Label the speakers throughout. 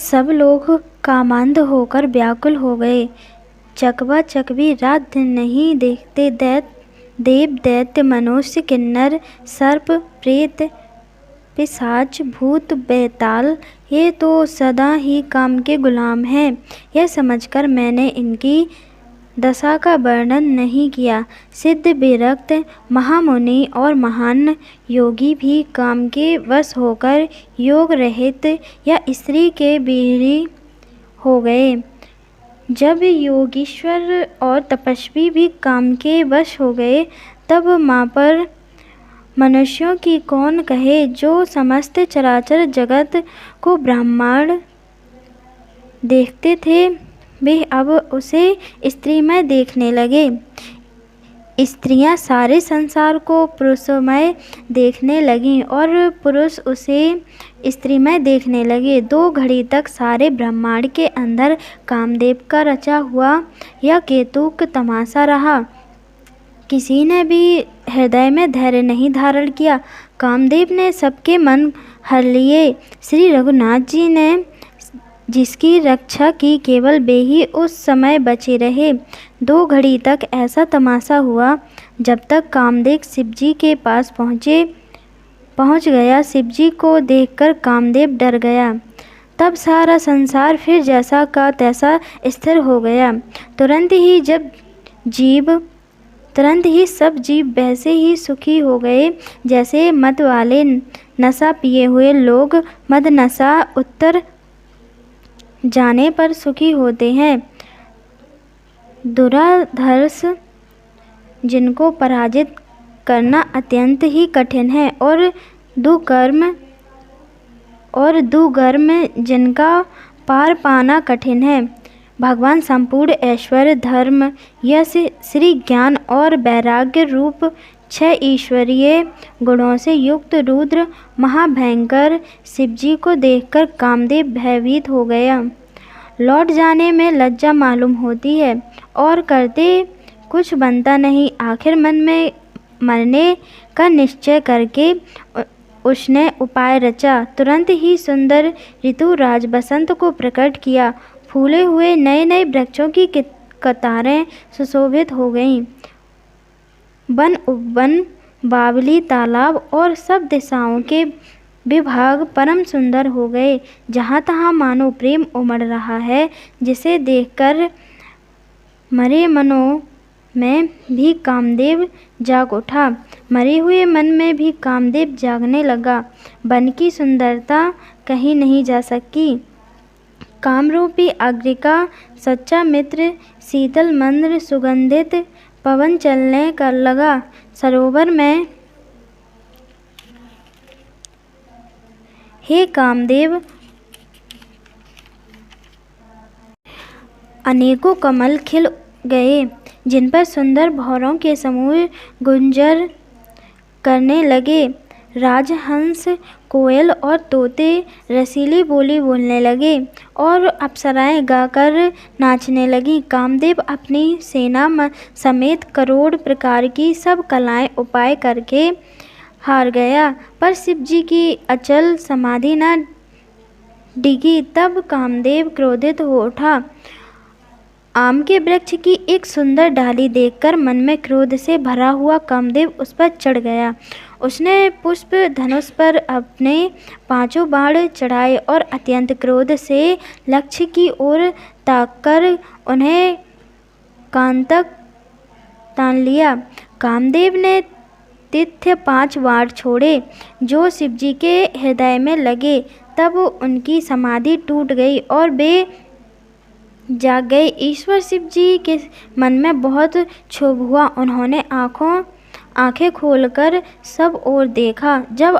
Speaker 1: सब लोग कामांध होकर व्याकुल हो गए। चकवा चकवी रात दिन नहीं देखते। देव दैत्य मनुष्य किन्नर सर्प प्रेत पिशाच भूत बेताल ये तो सदा ही काम के गुलाम हैं। यह समझकर मैंने इनकी दशा का वर्णन नहीं किया। सिद्ध विरक्त महामुनि और महान योगी भी काम के वश होकर योग रहित या स्त्री के बीड़ी हो गए। जब योगीश्वर और तपस्वी भी काम के वश हो गए तब माँ पर मनुष्यों की कौन कहे। जो समस्त चराचर जगत को ब्रह्मांड देखते थे वे अब उसे स्त्रीमय देखने लगे। स्त्रियां सारे संसार को पुरुषमय देखने लगीं और पुरुष उसे स्त्रीमय देखने लगे। 2 घड़ी तक सारे ब्रह्मांड के अंदर कामदेव का रचा हुआ यह केतुक तमाशा रहा। किसी ने भी हृदय में धैर्य नहीं धारण किया। कामदेव ने सबके मन हर लिए। श्री रघुनाथ जी ने जिसकी रक्षा की केवल वे ही उस समय बचे रहे। 2 घड़ी तक ऐसा तमाशा हुआ जब तक कामदेव शिवजी के पास पहुँच गया। शिवजी को देखकर कामदेव डर गया। तब सारा संसार फिर जैसा का तैसा स्थिर हो गया। तुरंत ही सब जीव वैसे ही सुखी हो गए जैसे मद वाले नशा पिए हुए लोग मद नशा उतर जाने पर सुखी होते हैं। दुराधर्ष जिनको पराजित करना अत्यंत ही कठिन है और दुर्गम जिनका पार पाना कठिन है। भगवान संपूर्ण ऐश्वर्य धर्म यश श्री ज्ञान और वैराग्य रूप 6 ईश्वरीय गुणों से युक्त रुद्र महाभयंकर शिवजी को देखकर कामदेव भयभीत हो गया। लौट जाने में लज्जा मालूम होती है और करते कुछ बनता नहीं। आखिर मन में मरने का निश्चय करके उसने उपाय रचा। तुरंत ही सुंदर ऋतुराज बसंत को प्रकट किया। फूले हुए नए नए वृक्षों की कतारें सुशोभित हो गईं। वन उपवन बावली तालाब और सब दिशाओं के विभाग परम सुंदर हो गए। जहाँ तहाँ मानो प्रेम उमड़ रहा है जिसे देखकर मरे मनों में भी कामदेव जाग उठा। मरे हुए मन में भी कामदेव जागने लगा। वन की सुंदरता कहीं नहीं जा सकी। कामरूपी अग्नि का सच्चा मित्र शीतल मंद्र सुगंधित पवन चलने कर लगा। सरोवर में हे कामदेव अनेकों कमल खिल गए जिन पर सुंदर भौरों के समूह गुंजर करने लगे। राजहंस कोयल और तोते रसीली बोली बोलने लगे और अप्सराएं गाकर नाचने लगीं। कामदेव अपनी सेना समेत करोड़ प्रकार की सब कलाएं उपाय करके हार गया पर शिवजी की अचल समाधि न डिगी। तब कामदेव क्रोधित हो उठा। आम के वृक्ष की एक सुंदर डाली देखकर मन में क्रोध से भरा हुआ कामदेव उस पर चढ़ गया। उसने पुष्प धनुष पर अपने 5 बाण चढ़ाए और अत्यंत क्रोध से लक्ष्य की ओर ताककर उन्हें कान तक तान लिया। कामदेव ने तिथ्य 5 बाण छोड़े जो शिवजी के हृदय में लगे। तब उनकी समाधि टूट गई और वे जाग गए। ईश्वर शिवजी के मन में बहुत क्षोभ हुआ। उन्होंने आंखें खोलकर सब ओर देखा। जब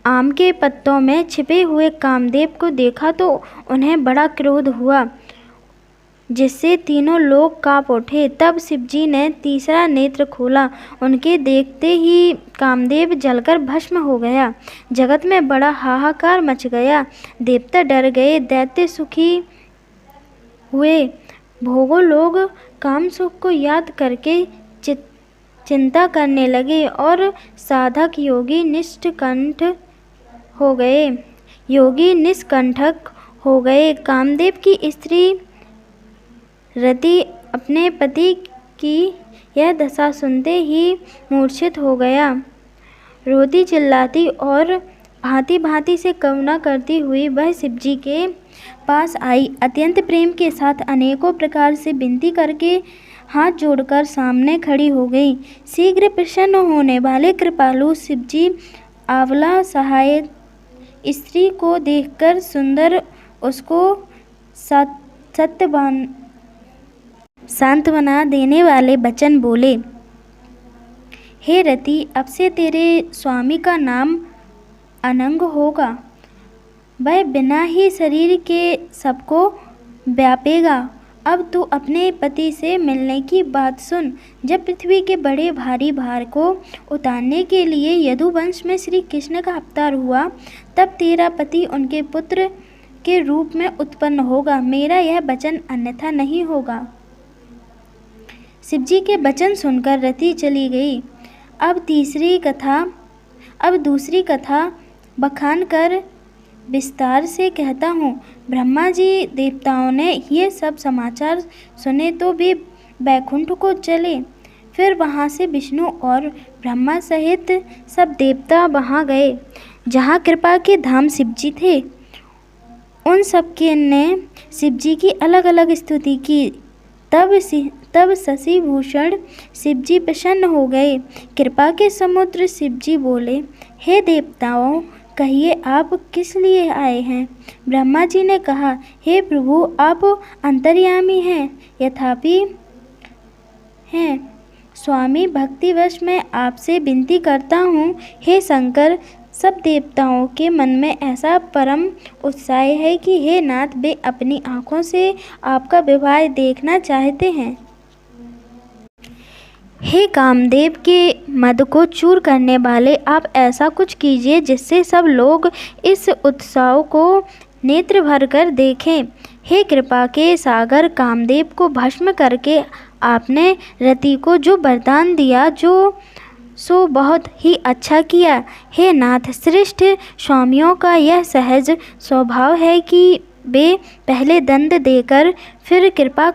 Speaker 1: आम के पत्तों में छिपे हुए कामदेव को देखा तो उन्हें बड़ा क्रोध हुआ जिससे तीनों लोग कांप उठे। तब शिवजी ने तीसरा नेत्र खोला। उनके देखते ही कामदेव जलकर भस्म हो गया। जगत में बड़ा हाहाकार मच गया। देवता डर गए, दैत्य सुखी हुए। भोगों लोग काम सुख को याद करके चिंता करने लगे और साधक योगी निष्कंठ हो गए। योगी निष्कंठक हो गए। कामदेव की स्त्री रति अपने पति की यह दशा सुनते ही मूर्छित हो गया। रोती चिल्लाती और भांति भांति से करुणा करती हुई वह शिवजी के पास आई। अत्यंत प्रेम के साथ अनेकों प्रकार से विनती करके हाथ जोड़कर सामने खड़ी हो गई। शीघ्र प्रसन्न होने वाले कृपालु शिवजी आंवला सहाय स्त्री को देखकर सुंदर उसको सांत्वना देने वाले वचन बोले। हे रति, अब से तेरे स्वामी का नाम अनंग होगा। वह बिना ही शरीर के सबको व्यापेगा। अब तू अपने पति से मिलने की बात सुन। जब पृथ्वी के बड़े भारी भार को उतारने के लिए यदुवंश में श्री कृष्ण का अवतार हुआ, तब तेरा पति उनके पुत्र के रूप में उत्पन्न होगा। मेरा यह वचन अन्यथा नहीं होगा। शिवजी के वचन सुनकर रति चली गई। अब दूसरी कथा बखान कर विस्तार से कहता हूँ। ब्रह्मा जी देवताओं ने ये सब समाचार सुने तो वे बैकुंठ को चले। फिर वहाँ से विष्णु और ब्रह्मा सहित सब देवता वहाँ गए जहाँ कृपा के धाम शिवजी थे। उन सब के ने शिवजी की अलग अलग स्तुति की। तब शशि भूषण शिवजी प्रसन्न हो गए। कृपा के समुद्र शिवजी बोले, हे देवताओं, कहिए आप किस लिए आए हैं। ब्रह्मा जी ने कहा, हे प्रभु, आप अंतर्यामी हैं, यथापि हैं स्वामी, भक्तिवश मैं आपसे विनती करता हूँ। हे शंकर, सब देवताओं के मन में ऐसा परम उत्साह है कि हे नाथ, वे अपनी आँखों से आपका विवाह देखना चाहते हैं। हे कामदेव के मद को चूर करने वाले, आप ऐसा कुछ कीजिए जिससे सब लोग इस उत्सव को नेत्र भर कर देखें। हे कृपा के सागर, कामदेव को भस्म करके आपने रति को जो वरदान दिया, सो बहुत ही अच्छा किया। हे नाथ, श्रेष्ठ स्वामियों का यह सहज स्वभाव है कि वे पहले दंड देकर फिर कृपा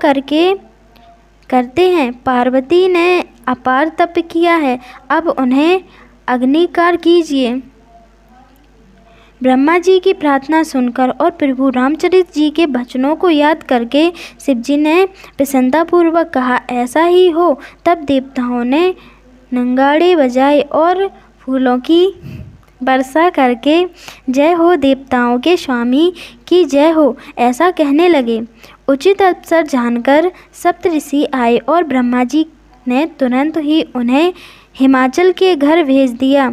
Speaker 1: करते हैं। पार्वती ने अपार तप किया है, अब उन्हें अग्निकार कीजिए। ब्रह्मा जी की प्रार्थना सुनकर और प्रभु रामचरित जी के वचनों को याद करके शिवजी ने प्रसन्नतापूर्वक कहा, ऐसा ही हो। तब देवताओं ने नगाड़े बजाए और फूलों की वर्षा करके जय हो देवताओं के स्वामी की जय हो, ऐसा कहने लगे। उचित अवसर जानकर सप्तऋषि आए और ब्रह्मा जी ने तुरंत ही उन्हें हिमाचल के घर भेज दिया।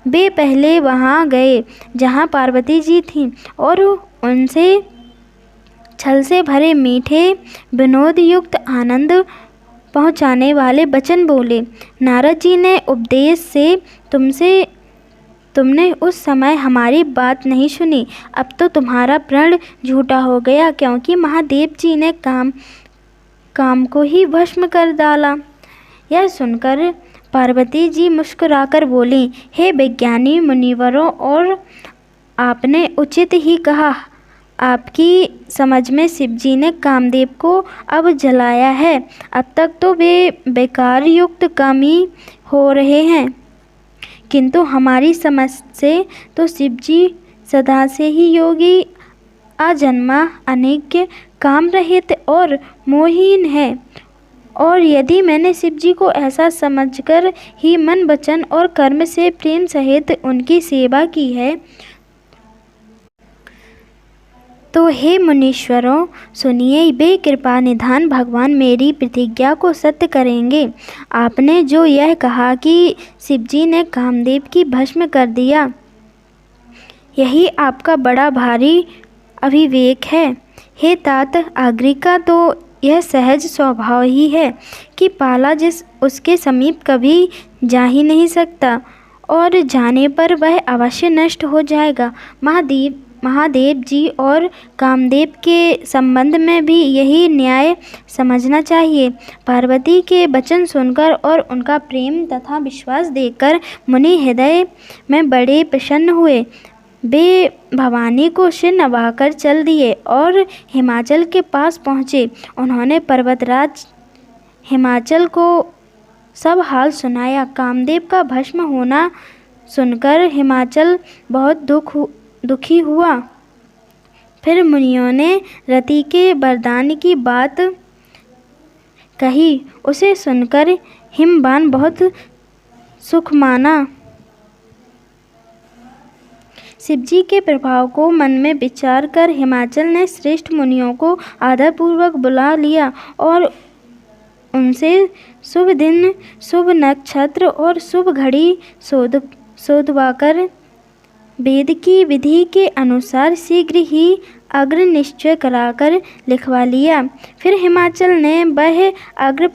Speaker 1: वे पहले वहां गए जहां पार्वती जी थीं और उनसे छल से भरे मीठे विनोद युक्त आनंद पहुंचाने वाले वचन बोले। नारद जी ने उपदेश से तुमने उस समय हमारी बात नहीं सुनी। अब तो तुम्हारा प्रण झूठा हो गया, क्योंकि महादेव जी ने काम को ही भस्म कर डाला। यह सुनकर पार्वती जी मुस्कुराकर बोली, हे विज्ञानी मुनिवरों, और आपने उचित ही कहा। आपकी समझ में शिवजी ने कामदेव को अब जलाया है। अब तक तो वे बेकार युक्त काम ही हो रहे हैं, किंतु हमारी समझ से तो शिवजी सदा से ही योगी, अजन्मा, अनिज्ञ, काम रहित और मोहहीन है। और यदि मैंने शिवजी को ऐसा समझकर ही मन, वचन और कर्म से प्रेम सहित उनकी सेवा की है, तो हे मुनीश्वरों सुनिए, वे कृपा निधान भगवान मेरी प्रतिज्ञा को सत्य करेंगे। आपने जो यह कहा कि शिवजी ने कामदेव की भस्म कर दिया, यही आपका बड़ा भारी अविवेक है। हे तात, आज्ञा का तो यह सहज स्वभाव ही है कि पाला जिस उसके समीप कभी जा ही नहीं सकता, और जाने पर वह अवश्य नष्ट हो जाएगा। महादेव जी और कामदेव के संबंध में भी यही न्याय समझना चाहिए। पार्वती के वचन सुनकर और उनका प्रेम तथा विश्वास देखकर मुनि हृदय में बड़े प्रसन्न हुए। वे भवानी को सिर नवाकर चल दिए और हिमाचल के पास पहुँचे। उन्होंने पर्वतराज हिमाचल को सब हाल सुनाया। कामदेव का भस्म होना सुनकर हिमाचल बहुत दुखी हुआ। फिर मुनियों ने रति के वरदान की बात कही। उसे सुनकर हिमवान बहुत सुख माना। शिवजी के प्रभाव को मन में विचार कर हिमाचल ने श्रेष्ठ मुनियों को आदरपूर्वक बुला लिया और उनसे शुभ दिन, शुभ नक्षत्र और शुभ घड़ी सोधवाकर वेद की विधि के अनुसार शीघ्र ही अग्र निश्चय कराकर लिखवा लिया। फिर हिमाचल ने वह अग्र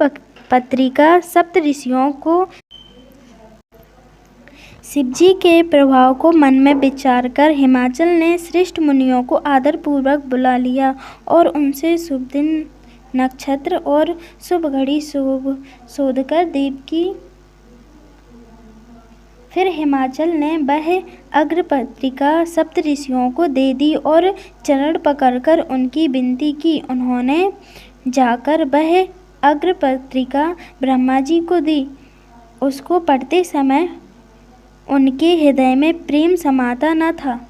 Speaker 1: पत्रिका सप्त ऋषियों को शिवजी के प्रभाव को मन में विचार कर हिमाचल ने श्रेष्ठ मुनियों को आदरपूर्वक बुला लिया और उनसे शुभ दिन, नक्षत्र और शुभ घड़ी शोधकर देव की। फिर हिमाचल ने वह अग्र पत्रिका सप्त ऋषियों को दे दी और चरण पकड़कर उनकी विनती की। उन्होंने जाकर वह अग्र पत्रिका ब्रह्मा जी को दी। उसको पढ़ते समय उनके हृदय में प्रेम समाता न था।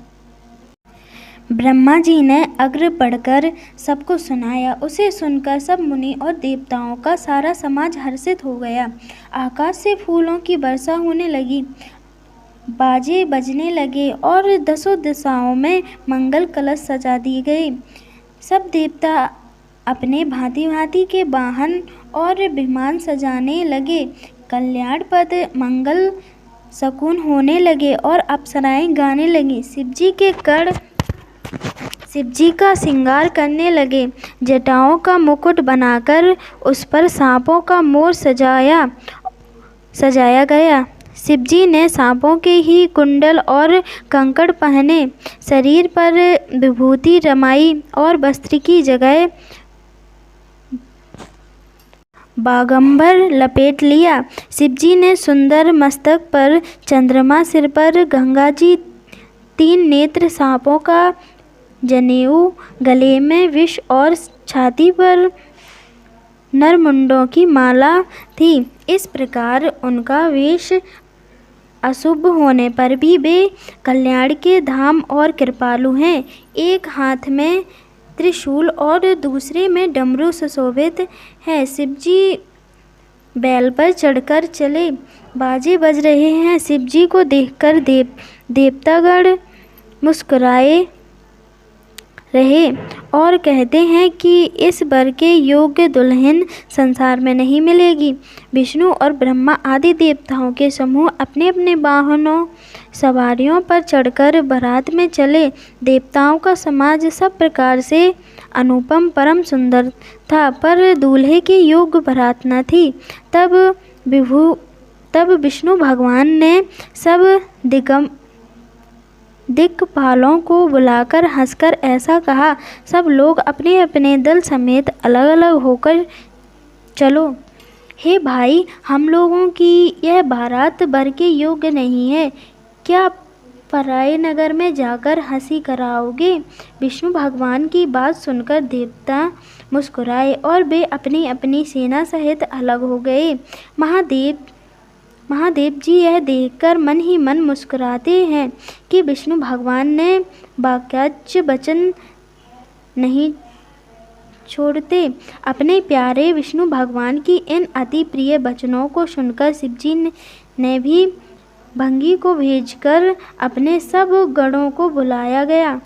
Speaker 1: ब्रह्मा जी ने अग्र पढ़कर सबको सुनाया। उसे सुनकर सब मुनि और देवताओं का सारा समाज हर्षित हो गया। आकाश से फूलों की वर्षा होने लगी, बाजे बजने लगे और दसों दिशाओं में मंगल कलश सजा दिए गए। सब देवता अपने भांति भांति के वाहन और विमान सजाने लगे। कल्याणपद मंगल शकुन होने लगे और अप्सराएं गाने लगी। शिवजी का श्रृंगार करने लगे। जटाओं का मुकुट बनाकर उस पर सांपों का मोर सजाया गया। शिवजी ने सांपों के ही कुंडल और कंकड़ पहने, शरीर पर विभूति रमाई और वस्त्र की जगह बागंबर लपेट लिया। शिवजी ने सुंदर मस्तक पर चंद्रमा, सिर पर गंगा जी, 3 नेत्र सांपों का जनेऊ, गले में विष और छाती पर नरमुंडों की माला थी। इस प्रकार उनका वेश अशुभ होने पर भी वे कल्याण के धाम और कृपालु हैं। एक हाथ में त्रिशूल और दूसरे में डमरू सुशोभित है। शिवजी बैल पर चढ़कर चले, बाजे बज रहे हैं। शिवजी को देखकर देवतागण मुस्कुराए रहे और कहते हैं कि इस वर के योग्य दुल्हन संसार में नहीं मिलेगी। विष्णु और ब्रह्मा आदि देवताओं के समूह अपने अपने वाहनों सवारियों पर चढ़कर बारात में चले। देवताओं का समाज सब प्रकार से अनुपम परम सुंदर था, पर दूल्हे के योग्य बारात न थी। तब विष्णु भगवान ने सब दिक्पालों को बुलाकर हंसकर ऐसा कहा, सब लोग अपने अपने दल समेत अलग अलग होकर चलो। हे भाई, हम लोगों की यह बारात वर के योग्य नहीं है। क्या पराए नगर में जाकर हंसी कराओगे? विष्णु भगवान की बात सुनकर देवता मुस्कुराए और वे अपनी अपनी सेना सहित अलग हो गए। महादेव जी यह देखकर मन ही मन मुस्कुराते हैं कि विष्णु भगवान ने वाक्याच्य वचन नहीं छोड़ते। अपने प्यारे विष्णु भगवान की इन अति प्रिय वचनों को सुनकर शिवजी ने भी भंगी को भेजकर अपने सब गणों को बुलाया गया।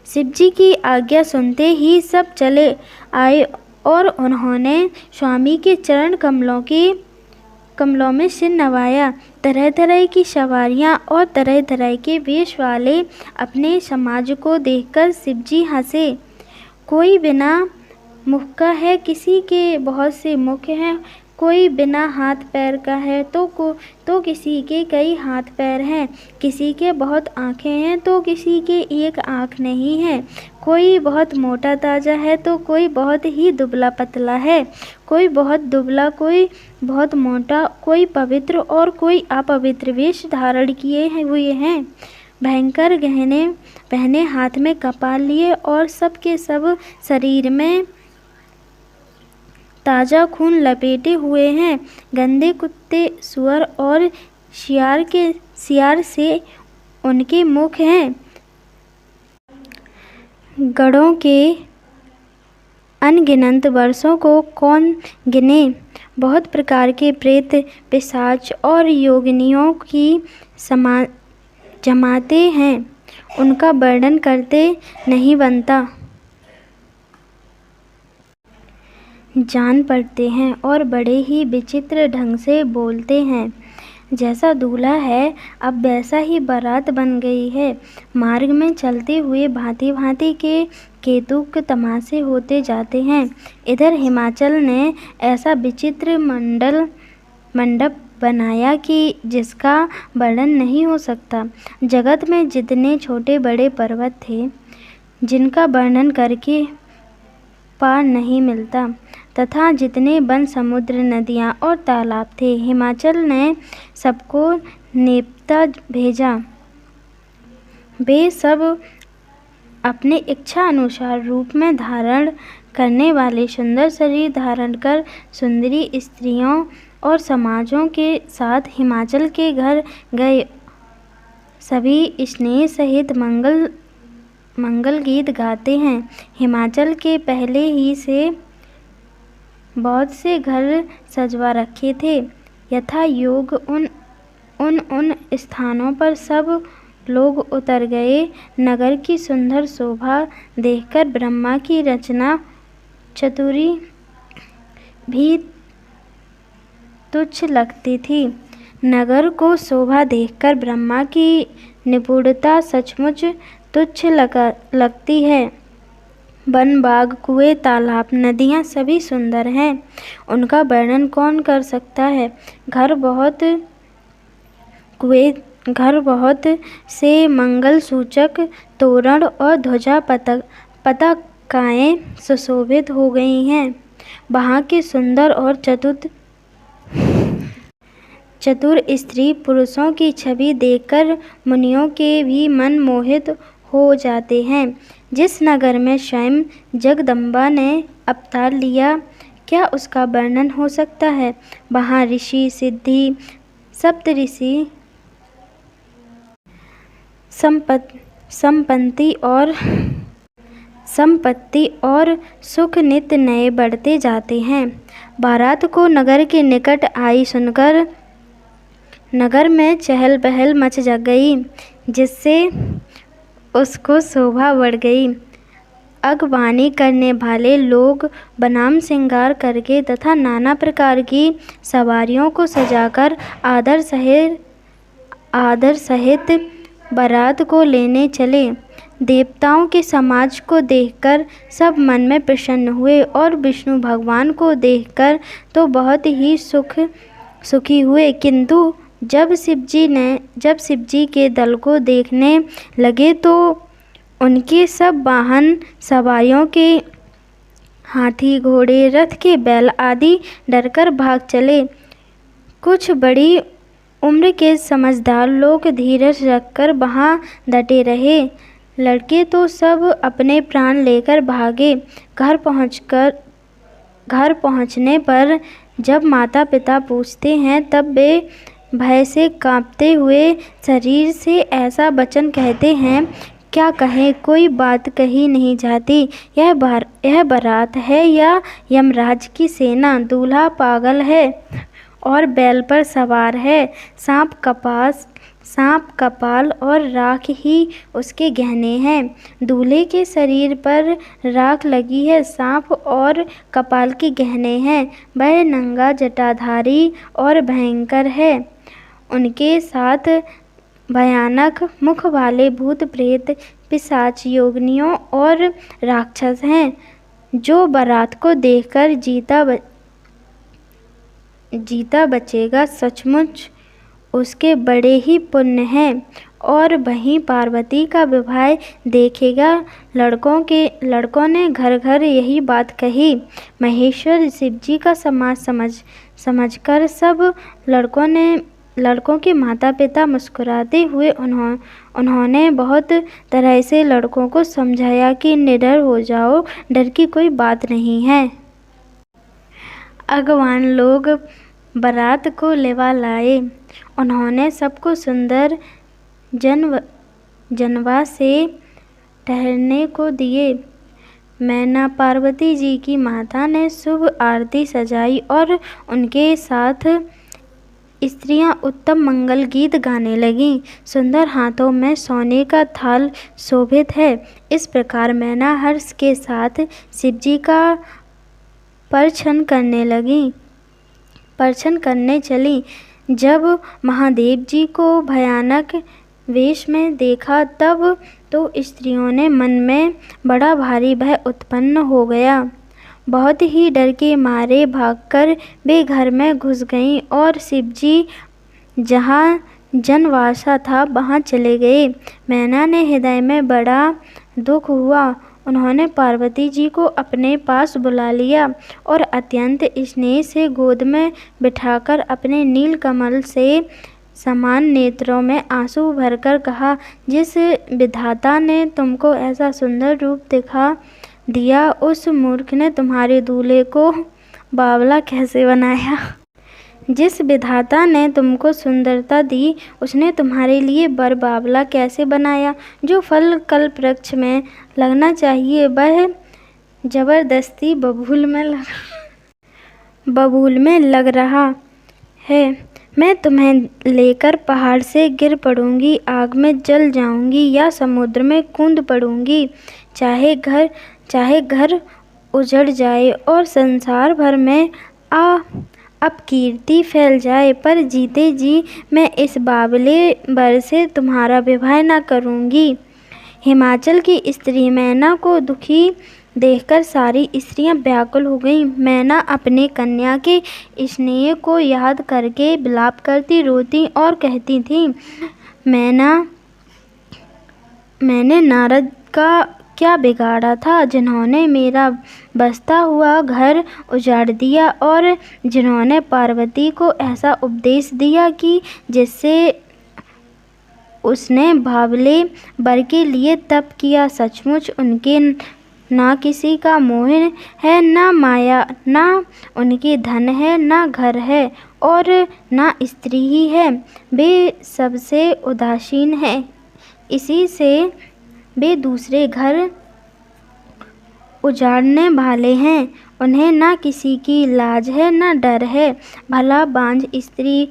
Speaker 1: शिवजी की आज्ञा सुनते ही सब चले आए और उन्होंने स्वामी के चरण कमलों में सिर नवाया। तरह तरह की सवारियां और तरह तरह के वेश वाले अपने समाज को देखकर शिवजी हंसे। कोई बिना मुख का है, किसी के बहुत से मुख हैं। कोई बिना हाथ पैर का है तो किसी के कई हाथ पैर हैं। किसी के बहुत आँखें हैं तो किसी के एक आँख नहीं है। कोई बहुत मोटा ताजा है तो कोई बहुत ही दुबला पतला है। कोई बहुत दुबला, कोई बहुत मोटा, कोई पवित्र और कोई अपवित्र वेश धारण किए हुए हैं। भयंकर गहने पहने, हाथ में कपाल लिए और सब के सब शरीर में ताज़ा खून लपेटे हुए हैं। गंदे कुत्ते, सुअर और सियार से उनके मुख हैं। गढ़ों के अनगिनत वर्षों को कौन गिने। बहुत प्रकार के प्रेत, पिशाच और योगिनियों की जमाते हैं, उनका वर्णन करते नहीं बनता। जान पड़ते हैं और बड़े ही विचित्र ढंग से बोलते हैं। जैसा दूल्हा है अब वैसा ही बारात बन गई है। मार्ग में चलते हुए भांति भांति के कौतुक तमाशे होते जाते हैं। इधर हिमाचल ने ऐसा विचित्र मंडप बनाया कि जिसका वर्णन नहीं हो सकता। जगत में जितने छोटे बड़े पर्वत थे जिनका वर्णन करके पार नहीं मिलता, तथा जितने वन, समुद्र, नदियाँ और तालाब थे, हिमाचल ने सबको नेपथा भेजा। वे सब अपने इच्छा अनुसार रूप में धारण करने वाले सुंदर शरीर धारण कर सुंदरी स्त्रियों और समाजों के साथ हिमाचल के घर गए। सभी स्नेह सहित मंगल गीत गाते हैं। हिमाचल के पहले ही से बहुत से घर सजवा रखे थे। यथा योग उन स्थानों पर सब लोग उतर गए। नगर की सुंदर शोभा देखकर ब्रह्मा की रचना चतुरी भी तुच्छ लगती थी। नगर को शोभा देखकर ब्रह्मा की निपुणता सचमुच तुच्छ लगती है। वन, बाग, कुएं, तालाब, नदियाँ सभी सुंदर हैं, उनका वर्णन कौन कर सकता है। घर बहुत से मंगल सूचक तोरण और ध्वजा पताकाएं सुशोभित हो गई हैं। वहाँ के सुंदर और चतुर स्त्री पुरुषों की छवि देखकर मुनियों के भी मन मोहित हो जाते हैं। जिस नगर में स्वयं जगदम्बा ने अवतार लिया, क्या उसका वर्णन हो सकता है। वहाँ ऋषि, सिद्धि, सप्तऋषि, संपत्ति और सुख नित्य नए बढ़ते जाते हैं। बारात को नगर के निकट आई सुनकर नगर में चहल पहल मच गई, जिससे उसको शोभा बढ़ गई। अगवानी करने वाले लोग बनाम श्रृंगार करके तथा नाना प्रकार की सवारियों को सजाकर आदर सहित बारात को लेने चले। देवताओं के समाज को देखकर सब मन में प्रसन्न हुए और विष्णु भगवान को देखकर तो बहुत ही सुखी हुए, किंतु जब शिवजी के दल को देखने लगे तो उनके सब वाहन सवारियों के हाथी, घोड़े, रथ के बैल आदि डरकर भाग चले। कुछ बड़ी उम्र के समझदार लोग धीरज रखकर वहाँ डटे रहे। लड़के तो सब अपने प्राण लेकर भागे। घर पहुँचने पर जब माता पिता पूछते हैं तब वे भय से कांपते हुए शरीर से ऐसा वचन कहते हैं, क्या कहें, कोई बात कही नहीं जाती। यह बारात है या यमराज की सेना। दूल्हा पागल है और बैल पर सवार है। सांप कपाल और राख ही उसके गहने हैं। दूल्हे के शरीर पर राख लगी है, सांप और कपाल के गहने हैं। वह नंगा, जटाधारी और भयंकर है। उनके साथ भयानक मुख वाले भूत, प्रेत, पिशाच, योगिनियों और राक्षस हैं। जो बारात को देखकर जीता बचेगा, सचमुच उसके बड़े ही पुण्य हैं। और वहीं पार्वती का विवाह देखेगा। लड़कों ने घर घर यही बात कही। महेश्वर शिवजी का समाज समझकर सब लड़कों ने लड़कों के माता पिता मुस्कुराते हुए उन्होंने बहुत तरह से लड़कों को समझाया कि निडर हो जाओ, डर की कोई बात नहीं है। अगवान लोग बारात को लेवा लाए। उन्होंने सबको सुंदर जनवा से ठहरने को दिए। मैना पार्वती जी की माता ने शुभ आरती सजाई और उनके साथ स्त्रियां उत्तम मंगल गीत गाने लगीं। सुंदर हाथों में सोने का थाल शोभित है। इस प्रकार मैना हर्ष के साथ शिवजी का परछन करने चली। जब महादेव जी को भयानक वेश में देखा तब तो स्त्रियों ने मन में बड़ा भारी भय उत्पन्न हो गया। बहुत ही डर के मारे भागकर वे घर में घुस गईं और शिवजी जहाँ जनवासा था वहाँ चले गए। मैना ने हृदय में बड़ा दुख हुआ। उन्होंने पार्वती जी को अपने पास बुला लिया और अत्यंत स्नेह से गोद में बिठाकर अपने नील कमल से समान नेत्रों में आंसू भरकर कहा, जिस विधाता ने तुमको ऐसा सुंदर रूप दिखा दिया, उस मूर्ख ने तुम्हारे दूल्हे को बावला कैसे बनाया। जिस विधाता ने तुमको सुंदरता दी, उसने तुम्हारे लिए बर बावला कैसे बनाया। जो फल कल्प वृक्ष में लगना चाहिए वह जबरदस्ती बबूल में लग रहा है। मैं तुम्हें लेकर पहाड़ से गिर पड़ूंगी, आग में जल जाऊंगी या समुद्र में कूद पड़ूंगी। चाहे घर उजड़ जाए और संसार भर में अपकीर्ति फैल जाए, पर जीते जी मैं इस बावले बर से तुम्हारा विवाह न करूंगी। हिमाचल की स्त्री मैना को दुखी देखकर सारी स्त्रियां व्याकुल हो गईं। मैना अपने कन्या के स्नेह को याद करके विलाप करती, रोती और कहती थी, मैंने नारद का क्या बिगाड़ा था, जिन्होंने मेरा बसता हुआ घर उजाड़ दिया और जिन्होंने पार्वती को ऐसा उपदेश दिया कि जिससे उसने बावले बर के लिए तप किया। सचमुच उनके ना किसी का मोह है, ना माया, ना उनके धन है, ना घर है और ना स्त्री ही है। वे सबसे उदासीन हैं, इसी से वे दूसरे घर उजाड़ने वाले हैं। उन्हें ना किसी की लाज है, ना डर है। भला बांझ स्त्री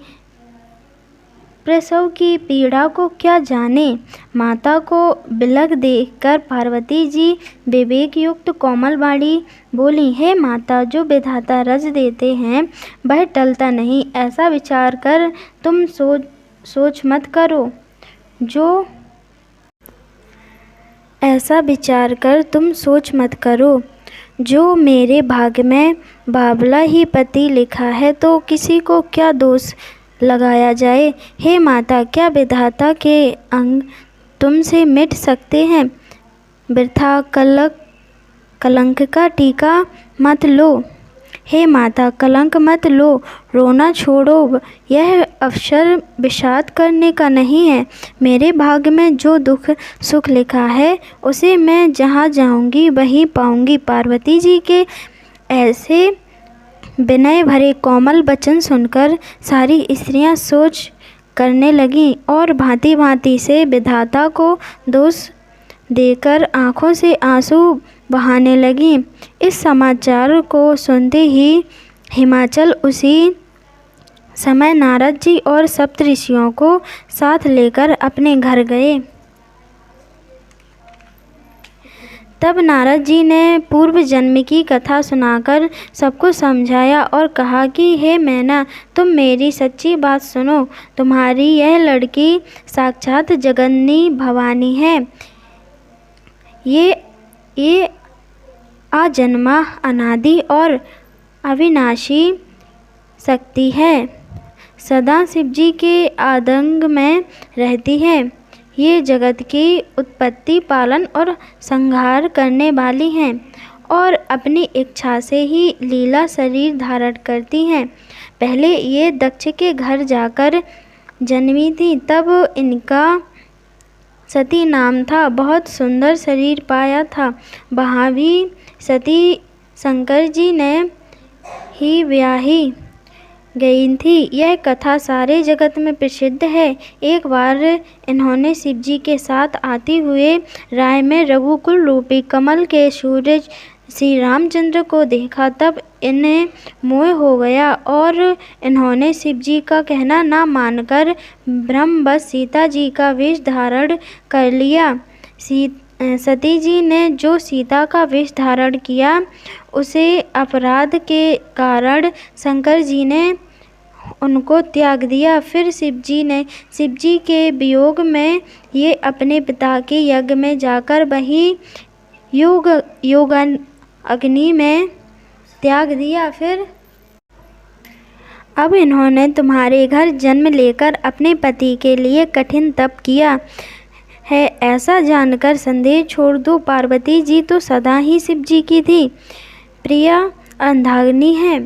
Speaker 1: प्रसव की पीड़ा को क्या जाने। माता को बिलख देखकर पार्वती जी विवेक युक्त कोमल वाणी बोली, हे माता, जो विधाता रच देते हैं वह टलता नहीं। ऐसा विचार कर तुम सोच मत करो। जो मेरे भाग्य में बावला ही पति लिखा है तो किसी को क्या दोष लगाया जाए। हे माता, क्या विधाता के अंग तुमसे मिट सकते हैं। वृथा कलंक का टीका मत लो। हे माता, कलंक मत लो, रोना छोड़ो। यह अवसर विषाद करने का नहीं है। मेरे भाग्य में जो दुख सुख लिखा है उसे मैं जहाँ जाऊंगी वहीं पाऊंगी। पार्वती जी के ऐसे विनय भरे कोमल वचन सुनकर सारी स्त्रियां सोच करने लगीं और भांति भांति से विधाता को दोष देकर आँखों से आंसू बहाने लगीं। इस समाचार को सुनते ही हिमाचल उसी समय नारद जी और सप्तऋषियों को साथ लेकर अपने घर गए। तब नारद जी ने पूर्व जन्म की कथा सुनाकर सबको समझाया और कहा कि हे मैना, तुम मेरी सच्ची बात सुनो। तुम्हारी यह लड़की साक्षात जगन्नी भवानी है। ये आजन्मा, अनादि और अविनाशी शक्ति है। सदा शिवजी के आदंग में रहती है। ये जगत की उत्पत्ति, पालन और संहार करने वाली हैं और अपनी इच्छा से ही लीला शरीर धारण करती हैं। पहले ये दक्ष के घर जाकर जन्मी थी तब इनका सती नाम था। बहुत सुंदर शरीर पाया था। वहाँ भी सती शंकर जी ने ही ब्याही गई थी। यह कथा सारे जगत में प्रसिद्ध है। एक बार इन्होंने शिव जी के साथ आते हुए राह में रघुकुल रूपी कमल के सूरज श्री रामचंद्र को देखा। तब इन्हें मोह हो गया और इन्होंने शिव जी का कहना ना मानकर ब्रह्मवश सीता जी का वेश धारण कर लिया। सती जी ने जो सीता का वेश धारण किया उसे अपराध के कारण शंकर जी ने उनको त्याग दिया। फिर शिव जी के वियोग में ये अपने पिता के यज्ञ में जाकर वही योग अग्नि में त्याग दिया। फिर अब इन्होंने तुम्हारे घर जन्म लेकर अपने पति के लिए कठिन तप किया है, ऐसा जानकर संदेह छोड़ दो। पार्वती जी तो सदा ही शिव जी की थी प्रिया अर्धांगिनी है।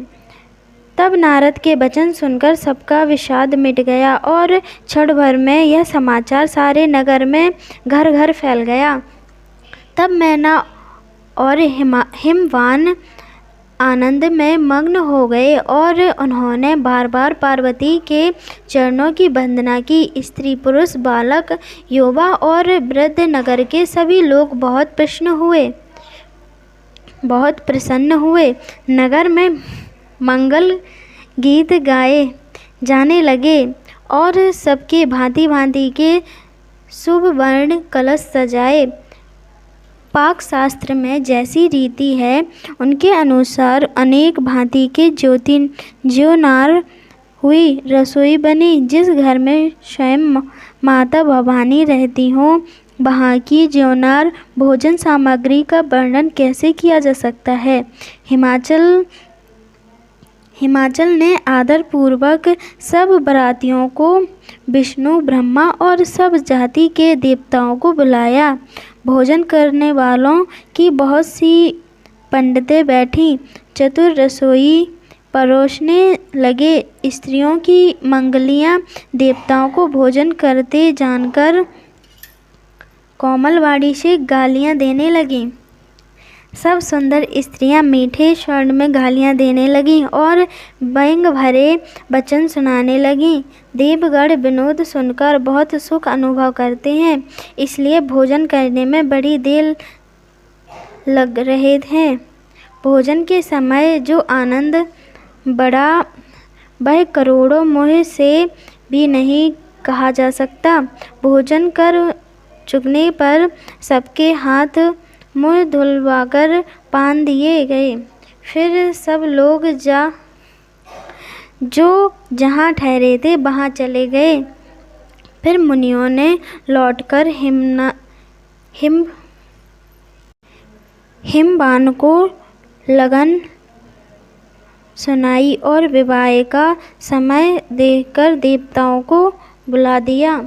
Speaker 1: तब नारद के वचन सुनकर सबका विषाद मिट गया और क्षण भर में यह समाचार सारे नगर में घर घर फैल गया। तब मैना और हिमवान आनंद में मग्न हो गए और उन्होंने बार बार पार्वती के चरणों की वंदना की। स्त्री पुरुष बालक युवा और वृद्ध नगर के सभी लोग बहुत प्रसन्न हुए। नगर में मंगल गीत गाए जाने लगे और सबके भांति भांति के शुभ वर्ण कलश सजाए। पाक शास्त्र में जैसी रीति है उनके अनुसार अनेक भांति के ज्योनार हुई रसोई बनी। जिस घर में स्वयं माता भवानी रहती हो वहाँ की ज्योनार भोजन सामग्री का वर्णन कैसे किया जा सकता है। हिमाचल ने आदर पूर्वक सब बरातियों को, विष्णु ब्रह्मा और सब जाति के देवताओं को बुलाया। भोजन करने वालों की बहुत सी पंडितें बैठी चतुर रसोई परोसने लगे। स्त्रियों की मंगलियां देवताओं को भोजन करते जानकर कोमलवाणी से गालियां देने लगीं। सब सुंदर स्त्रियां मीठे स्वर में गालियां देने लगीं और व्यंग भरे वचन सुनाने लगीं। देवगण विनोद सुनकर बहुत सुख अनुभव करते हैं, इसलिए भोजन करने में बड़ी देर लग रहे थे। भोजन के समय जो आनंद बड़ा वह करोड़ों मोह से भी नहीं कहा जा सकता। भोजन कर चुकने पर सबके हाथ मुँह धुलवाकर पान दिए गए। फिर सब लोग जो जहाँ ठहरे थे वहाँ चले गए। फिर मुनियों ने लौटकर हिमवान को लगन सुनाई और विवाह का समय देखकर देवताओं को बुला दिया।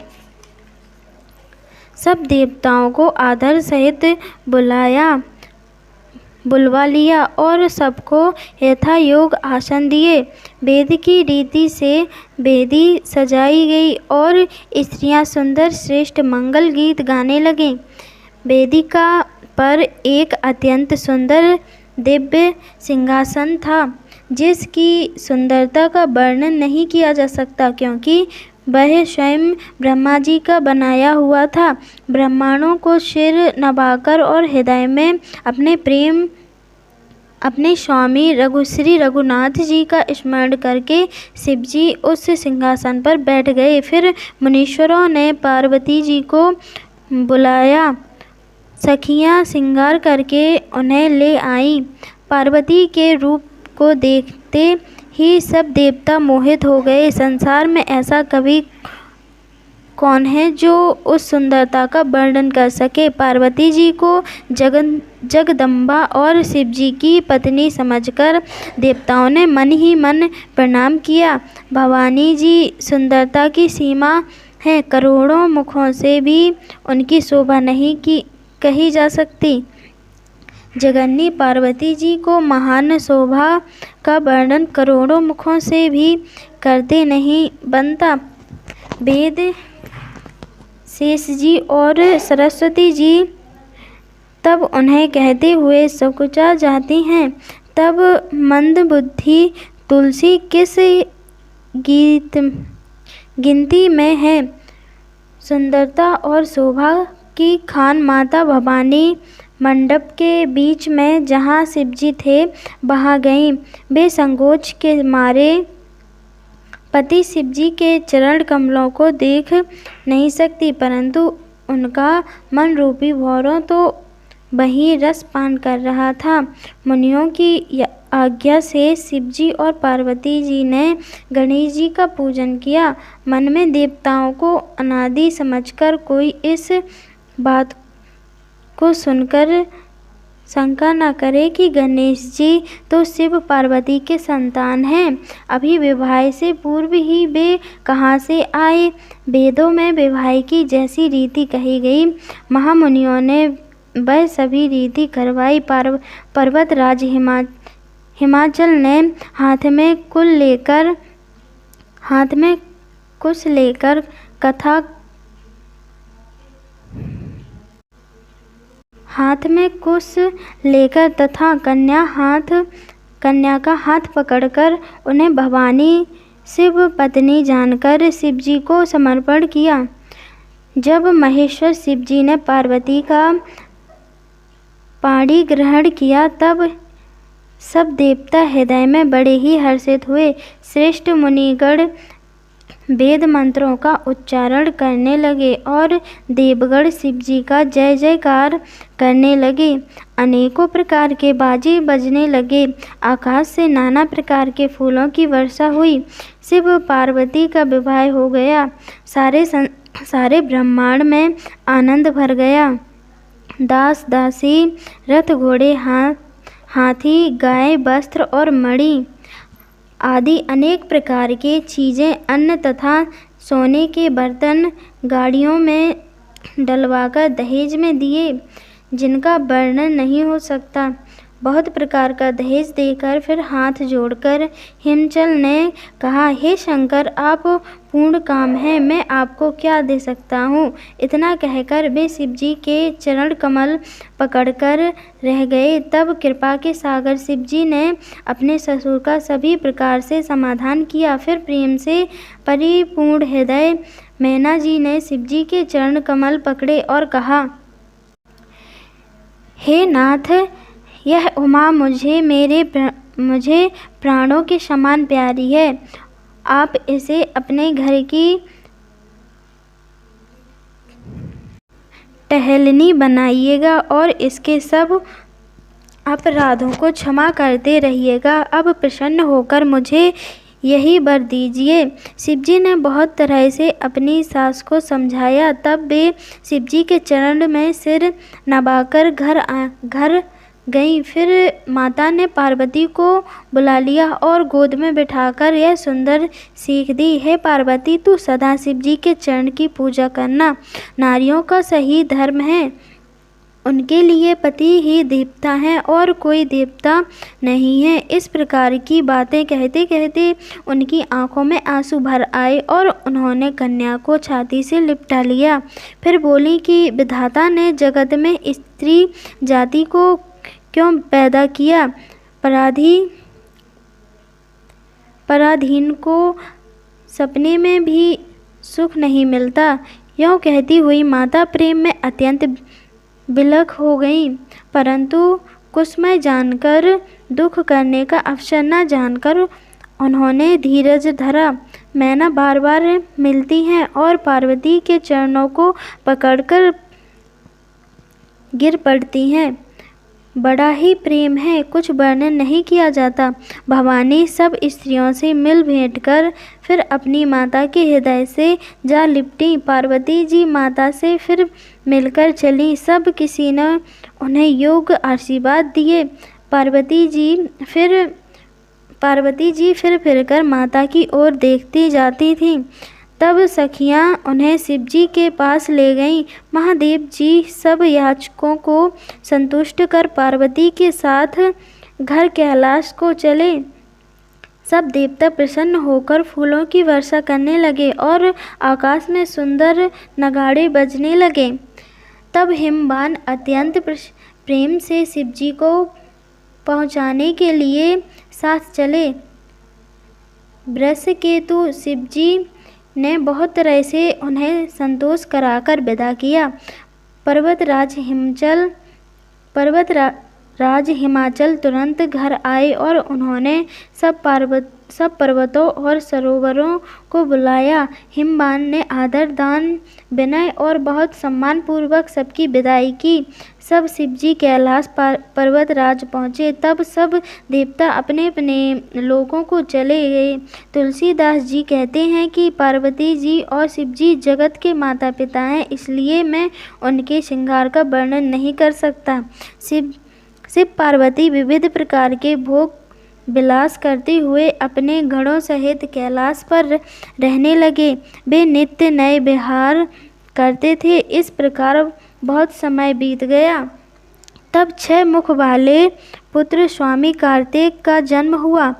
Speaker 1: सब देवताओं को आदर सहित बुलवा लिया और सबको यथायोग आसन दिए। वेद की रीति से वेदी सजाई गई और स्त्रियां सुंदर श्रेष्ठ मंगल गीत गाने लगीं। वेदिका पर एक अत्यंत सुंदर दिव्य सिंहासन था जिसकी सुंदरता का वर्णन नहीं किया जा सकता, क्योंकि वह स्वयं ब्रह्मा जी का बनाया हुआ था। ब्राह्मणों को सिर नवाकर और हृदय में अपने स्वामी श्री रघुनाथ जी का स्मरण करके शिव जी उस सिंहासन पर बैठ गए। फिर मुनीश्वरों ने पार्वती जी को बुलाया। सखियां श्रृंगार करके उन्हें ले आईं। पार्वती के रूप को देखते ही सब देवता मोहित हो गए। संसार में ऐसा कवि कौन है जो उस सुंदरता का वर्णन कर सके। पार्वती जी को जगदम्बा और शिव जी की पत्नी समझकर देवताओं ने मन ही मन प्रणाम किया। भवानी जी सुंदरता की सीमा है, करोड़ों मुखों से भी उनकी शोभा नहीं कही जा सकती। जगन्नी पार्वती जी को महान शोभा का वर्णन करोड़ों मुखों से भी करते नहीं बनता। वेद शेष जी और सरस्वती जी तब उन्हें कहते हुए सकुचा जाती हैं, तब मंदबुद्धि तुलसी किस गिनती में है। सुंदरता और शोभा की खान माता भवानी मंडप के बीच में जहाँ शिवजी थे वहाँ गईं। वे संकोच के मारे पति शिवजी के चरण कमलों को देख नहीं सकती, परंतु उनका मन रूपी भौरों तो वहीं रस पान कर रहा था। मुनियों की आज्ञा से शिवजी और पार्वती जी ने गणेश जी का पूजन किया। मन में देवताओं को अनादि समझकर कोई इस बात को सुनकर शंका न करे कि गणेश जी तो शिव पार्वती के संतान हैं, अभी विवाह से पूर्व ही वे कहाँ से आए। वेदों में विवाह की जैसी रीति कही गई, महामुनियों ने वह सभी रीति करवाई। पर्वतराज हिमाचल ने हाथ में कुश लेकर तथा कन्या का हाथ पकड़कर उन्हें भवानी शिव पत्नी जानकर शिवजी को समर्पण किया। जब महेश्वर शिवजी ने पार्वती का पाणी ग्रहण किया, तब सब देवता हृदय में बड़े ही हर्षित हुए। श्रेष्ठ मुनिगण वेद मंत्रों का उच्चारण करने लगे और देवगण शिवजी का जय जयकार करने लगे। अनेकों प्रकार के बाजे बजने लगे। आकाश से नाना प्रकार के फूलों की वर्षा हुई। शिव पार्वती का विवाह हो गया। सारे ब्रह्मांड में आनंद भर गया। दास दासी, रथ घोड़े, हाथी, गाय, वस्त्र और मणि आदि अनेक प्रकार के चीज़ें, अन्न तथा सोने के बर्तन गाड़ियों में डलवाकर दहेज में दिए, जिनका वर्णन नहीं हो सकता। बहुत प्रकार का दहेज देकर फिर हाथ जोड़कर हिमचल ने कहा, हे शंकर, आप पूर्ण काम हैं, मैं आपको क्या दे सकता हूँ। इतना कहकर वे शिवजी के चरण कमल पकड़कर रह गए। तब कृपा के सागर शिवजी ने अपने ससुर का सभी प्रकार से समाधान किया। फिर प्रेम से परिपूर्ण हृदय मैना जी ने शिवजी के चरण कमल पकड़े और कहा, हे नाथ, यह उमा मुझे प्राणों के समान प्यारी है। आप इसे अपने घर की टहलनी बनाइएगा और इसके सब अपराधों को क्षमा करते रहिएगा। अब प्रसन्न होकर मुझे यही वर दीजिए। शिवजी ने बहुत तरह से अपनी सास को समझाया। तब वे शिवजी के चरण में सिर नवाकर घर गई। फिर माता ने पार्वती को बुला लिया और गोद में बिठाकर यह सुंदर सीख दी, हे पार्वती, तू सदा शिवजी के चरण की पूजा करना। नारियों का सही धर्म है, उनके लिए पति ही देवता है और कोई देवता नहीं है। इस प्रकार की बातें कहते कहते उनकी आंखों में आंसू भर आए और उन्होंने कन्या को छाती से लिपटा लिया। फिर बोली कि विधाता ने जगत में स्त्री जाति को क्यों पैदा किया। पराधीन को सपने में भी सुख नहीं मिलता। यूँ कहती हुई माता प्रेम में अत्यंत विलख हो गई, परंतु कुसमय जानकर, दुख करने का अवसर न जानकर उन्होंने धीरज धरा। मैना बार बार मिलती हैं और पार्वती के चरणों को पकड़कर गिर पड़ती हैं। बड़ा ही प्रेम है, कुछ वर्णन नहीं किया जाता। भवानी सब स्त्रियों से मिल भेंट कर फिर अपनी माता के हृदय से जा लिपटी। पार्वती जी माता से फिर मिलकर चली। सब किसी ने उन्हें योग्य आशीर्वाद दिए। पार्वती जी फिर कर माता की ओर देखती जाती थीं। तब सखियां उन्हें शिवजी के पास ले गईं। महादेव जी सब याचकों को संतुष्ट कर पार्वती के साथ घर कैलाश को चले। सब देवता प्रसन्न होकर फूलों की वर्षा करने लगे और आकाश में सुंदर नगाड़े बजने लगे। तब हिमवान अत्यंत प्रेम से शिवजी को पहुँचाने के लिए साथ चले। वृषकेतु शिवजी ने बहुत तरह से उन्हें संतोष कराकर विदा किया। पर्वतराज हिमाचल तुरंत घर आए और उन्होंने सब पर्वतों और सरोवरों को बुलाया। हिमवान ने आदर, दान, विनय और बहुत सम्मान पूर्वक सबकी विदाई की। सब शिवजी कैलाश पर्वतराज पहुँचे। तब सब देवता अपने अपने लोगों को चले गए। तुलसीदास जी कहते हैं कि पार्वती जी और शिवजी जगत के माता पिता हैं, इसलिए मैं उनके श्रृंगार का वर्णन नहीं कर सकता। शिव पार्वती विविध प्रकार के भोग विलास करते हुए अपने गणों सहित कैलाश पर रहने लगे। वे नित्य नए विहार करते थे। इस प्रकार बहुत समय बीत गया। तब 6 मुख वाले पुत्र स्वामी कार्तिक का जन्म हुआ,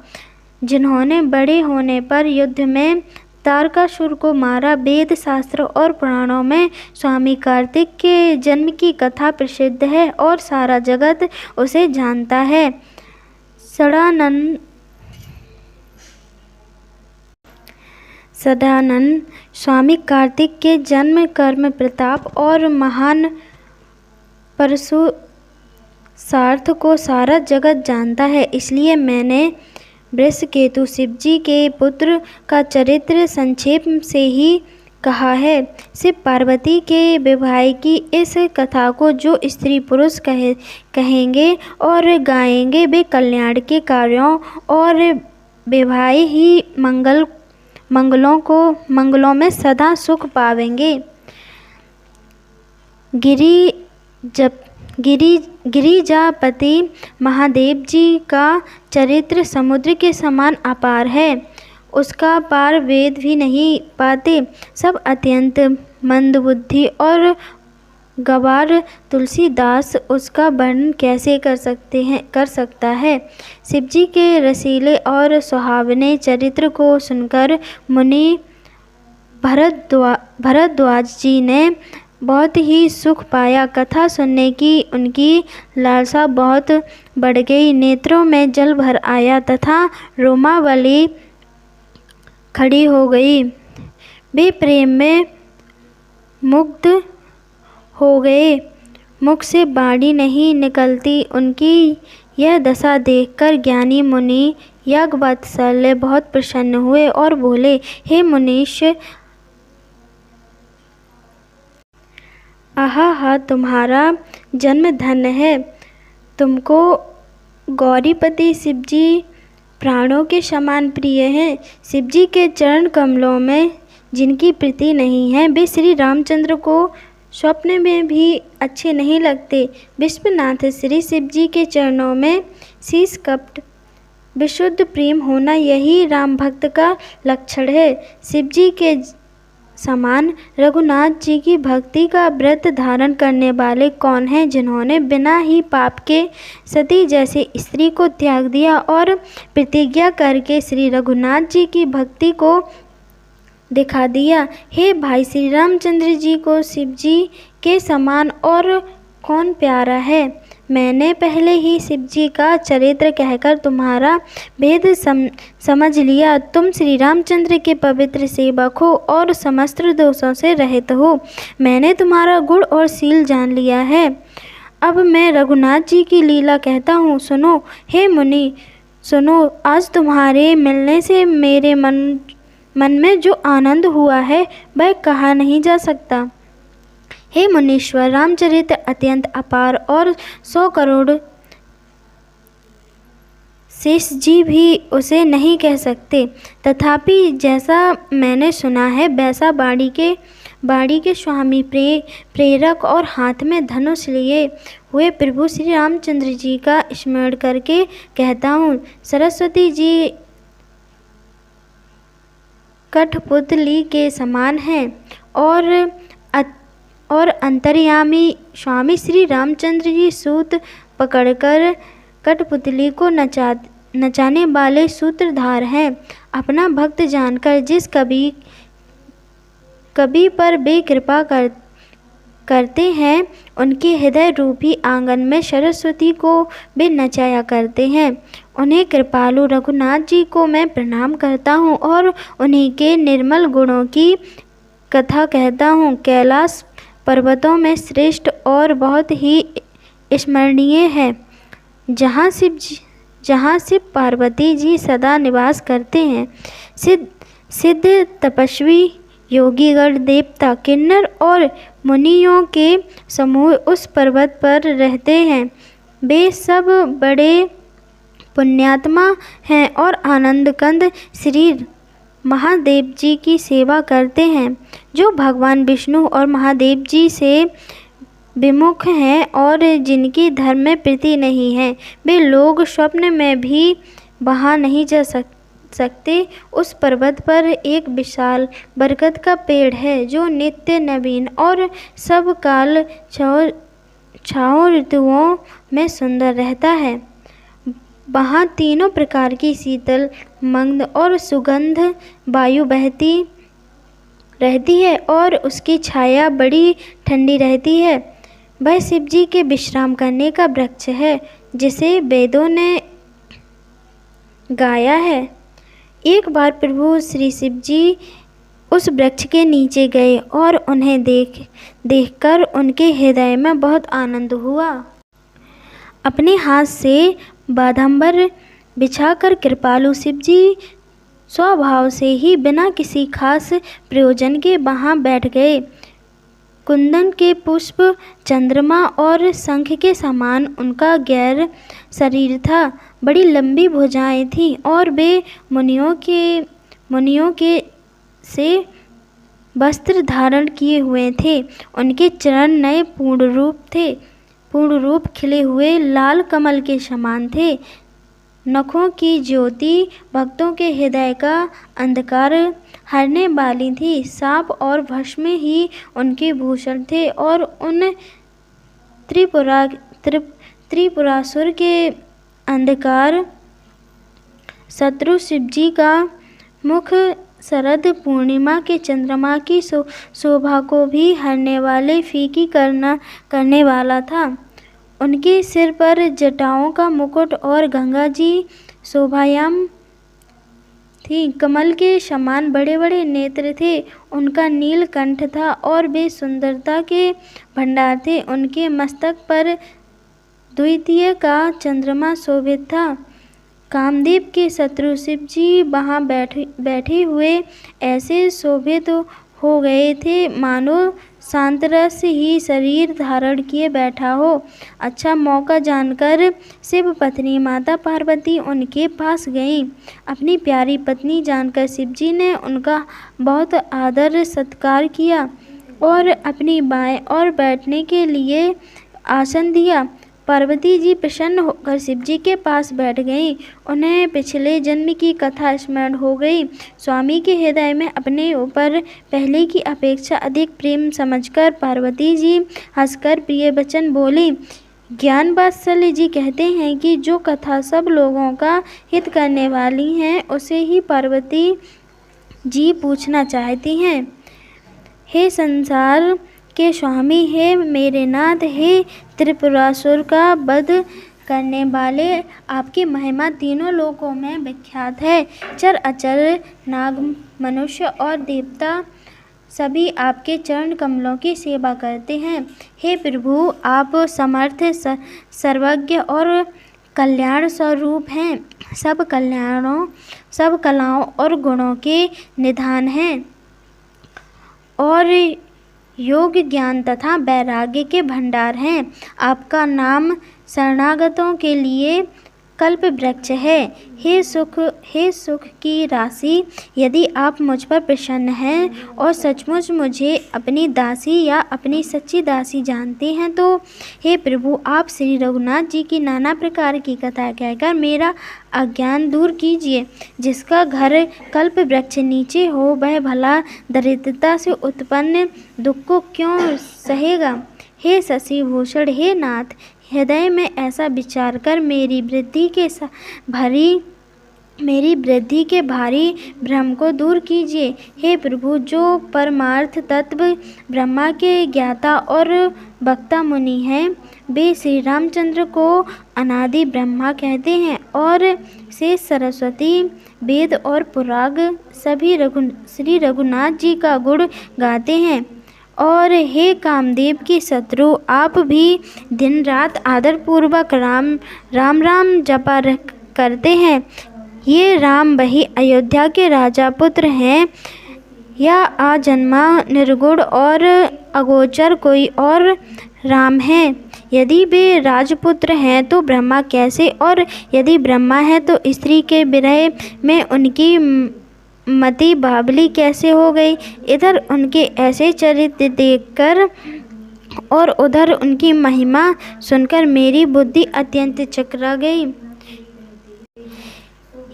Speaker 1: जिन्होंने बड़े होने पर युद्ध में तारकासुर को मारा। वेद, शास्त्र और पुराणों में स्वामी कार्तिक के जन्म की कथा प्रसिद्ध है और सारा जगत उसे जानता है। सदानंद स्वामी कार्तिक के जन्म, कर्म, प्रताप और महान पुरुषार्थ को सारा जगत जानता है, इसलिए मैंने वृषकेतु शिवजी के पुत्र का चरित्र संक्षेप से ही कहा है। शिव पार्वती के विवाह की इस कथा को जो स्त्री पुरुष कहेंगे और गाएंगे, वे कल्याण के कार्यों और विवाह ही मंगलों में सदा सुख पावेंगे। गिरिजापति महादेव जी का चरित्र समुद्र के समान अपार है, उसका पार वेद भी नहीं पाते। सब अत्यंत मंदबुद्धि और गवार तुलसीदास उसका वर्णन कैसे कर सकता है। शिवजी के रसीले और सुहावने चरित्र को सुनकर मुनि भरद्वाज जी ने बहुत ही सुख पाया। कथा सुनने की उनकी लालसा बहुत बढ़ गई। नेत्रों में जल भर आया तथा रोमावली खड़ी हो गई। वे प्रेम में मुग्ध हो गए। मुख से वाणी नहीं निकलती। उनकी यह दशा देखकर ज्ञानी मुनि याज्ञवल्क्य बहुत प्रसन्न हुए और बोले, हे मुनीश, आहा, तुम्हारा जन्म धन्य है। तुमको गौरीपति शिवजी प्राणों के समान प्रिय हैं। शिवजी के चरण कमलों में जिनकी प्रीति नहीं है, वे श्री रामचंद्र को स्वप्न में भी अच्छे नहीं लगते। विश्वनाथ श्री शिवजी के चरणों में शीश कपट विशुद्ध प्रेम होना, यही राम भक्त का लक्षण है। शिवजी के समान रघुनाथ जी की भक्ति का व्रत धारण करने वाले कौन हैं, जिन्होंने बिना ही पाप के सती जैसे स्त्री को त्याग दिया और प्रतिज्ञा करके श्री रघुनाथ जी की भक्ति को दिखा दिया। हे भाई, श्री रामचंद्र जी को शिव जी के समान और कौन प्यारा है। मैंने पहले ही शिवजी का चरित्र कहकर तुम्हारा भेद समझ लिया। तुम श्री रामचंद्र के पवित्र सेवक हो और समस्त दोषों से रहित हो। मैंने तुम्हारा गुण और शील जान लिया है। अब मैं रघुनाथ जी की लीला कहता हूँ, सुनो। हे मुनि सुनो, आज तुम्हारे मिलने से मेरे मन में जो आनंद हुआ है वह कहा नहीं जा सकता। हे मुनीश्वर, रामचरित्र अत्यंत अपार और 100 करोड़ शेष जी भी उसे नहीं कह सकते। तथापि जैसा मैंने सुना है वैसा बाड़ी के स्वामी प्रेरक और हाथ में धनुष लिए हुए प्रभु श्री रामचंद्र जी का स्मरण करके कहता हूँ। सरस्वती जी कठपुतली के समान हैं और अंतर्यामी स्वामी श्री रामचंद्र जी सूत पकड़कर कठपुतली को नचाने वाले सूत्रधार हैं। अपना भक्त जानकर जिस कवि पर वे कृपा करते हैं, उनके हृदय रूपी आंगन में सरस्वती को वे नचाया करते हैं। उन्हें कृपालु रघुनाथ जी को मैं प्रणाम करता हूँ और उन्हीं के निर्मल गुणों की कथा कहता हूँ। कैलाश पर्वतों में श्रेष्ठ और बहुत ही स्मरणीय है, जहाँ शिव पार्वती जी सदा निवास करते हैं। सिद्ध तपस्वी योगीगण देवता किन्नर और मुनियों के समूह उस पर्वत पर रहते हैं। वे सब बड़े पुण्यात्मा हैं और आनंदकंद श्री महादेव जी की सेवा करते हैं। जो भगवान विष्णु और महादेव जी से विमुख हैं और जिनकी धर्म में प्रीति नहीं है, वे लोग स्वप्न में भी वहाँ नहीं जा सकते। उस पर्वत पर एक विशाल बरगद का पेड़ है, जो नित्य नवीन और सब काल छाओ ऋतुओं में सुंदर रहता है। वहाँ तीनों प्रकार की शीतल, मंद और सुगंध वायु बहती रहती है और उसकी छाया बड़ी ठंडी रहती है। वह शिव जी के विश्राम करने का वृक्ष है, जिसे वेदों ने गाया है। एक बार प्रभु श्री शिव जी उस वृक्ष के नीचे गए और उन्हें देखकर उनके हृदय में बहुत आनंद हुआ। अपने हाथ से बादंबर बिछाकर कृपालु शिव जी स्वभाव से ही बिना किसी खास प्रयोजन के वहाँ बैठ गए। कुंदन के पुष्प, चंद्रमा और शंख के समान उनका गैर शरीर था। बड़ी लंबी भुजाएं थीं और वे मुनियों के से वस्त्र धारण किए हुए थे। उनके चरण नए पूर्ण रूप खिले हुए लाल कमल के समान थे। नखों की ज्योति भक्तों के हृदय का अंधकार हरने वाली थी। सांप और भस्म ही उनके भूषण थे और उन त्रिपुरासुर के अंधकार शत्रु शिवजी का मुख शरद पूर्णिमा के चंद्रमा की शोभा को भी हरने वाले फीकी करने वाला था। उनके सिर पर जटाओं का मुकुट और गंगा जी शोभायाम थी। कमल के समान बड़े बड़े नेत्र थे। उनका नील कंठ था और वे सुंदरता के भंडार थे। उनके मस्तक पर द्वितीय का चंद्रमा शोभित था। कामदेव के शत्रु शिव जी वहाँ बैठे हुए ऐसे शोभित हो गए थे, मानो शांतरस ही शरीर धारण किए बैठा हो। अच्छा मौका जानकर शिव पत्नी माता पार्वती उनके पास गईं। अपनी प्यारी पत्नी जानकर शिवजी ने उनका बहुत आदर सत्कार किया और अपनी बाएं ओर बैठने के लिए आसन दिया। पार्वती जी प्रसन्न होकर शिवजी के पास बैठ गईं। उन्हें पिछले जन्म की कथा स्मरण हो गई। स्वामी के हृदय में अपने ऊपर पहले की अपेक्षा अधिक प्रेम समझकर पार्वती जी हंसकर प्रिय वचन बोली। ज्ञान वात्सल्य जी कहते हैं कि जो कथा सब लोगों का हित करने वाली है, उसे ही पार्वती जी पूछना चाहती हैं। हे संसार के स्वामी, हे मेरे नाथ, हे त्रिपुरासुर का वध करने वाले, आपकी महिमा तीनों लोकों में विख्यात है। चर अचर, नाग, मनुष्य और देवता सभी आपके चरण कमलों की सेवा करते हैं। हे प्रभु, आप समर्थ, सर्वज्ञ और कल्याण स्वरूप हैं। सब कलाओं और गुणों के निधान हैं और योग, ज्ञान तथा वैराग्य के भंडार हैं। आपका नाम शरणागतों के लिए कल्प वृक्ष है। हे सुख की राशि, यदि आप मुझ पर प्रसन्न हैं और सचमुच मुझे अपनी दासी या अपनी सच्ची दासी जानते हैं, तो हे प्रभु, आप श्री रघुनाथ जी की नाना प्रकार की कथा कहकर मेरा अज्ञान दूर कीजिए। जिसका घर कल्प वृक्ष नीचे हो, वह भला दरिद्रता से उत्पन्न दुख को क्यों सहेगा। हे शशि भूषण, हे नाथ, हृदय में ऐसा विचार कर मेरी वृद्धि के भारी भ्रम को दूर कीजिए। हे प्रभु, जो परमार्थ तत्व ब्रह्मा के ज्ञाता और वक्ता मुनि हैं, वे श्री रामचंद्र को अनादि ब्रह्मा कहते हैं और शेष सरस्वती, वेद और पुराग सभी श्री रघुनाथ जी का गुण गाते हैं। और हे कामदेव की शत्रु, आप भी दिन रात आदरपूर्वक राम राम जपा करते हैं। ये राम वही अयोध्या के राजा पुत्र हैं या आजन्मा निर्गुण और अगोचर कोई और राम है? यदि वे राजपुत्र हैं तो ब्रह्मा कैसे, और यदि ब्रह्मा है तो स्त्री के विरह में उनकी मति बावली कैसे हो गई? इधर उनके ऐसे चरित्र देखकर और उधर उनकी महिमा सुनकर मेरी बुद्धि अत्यंत चकरा गई।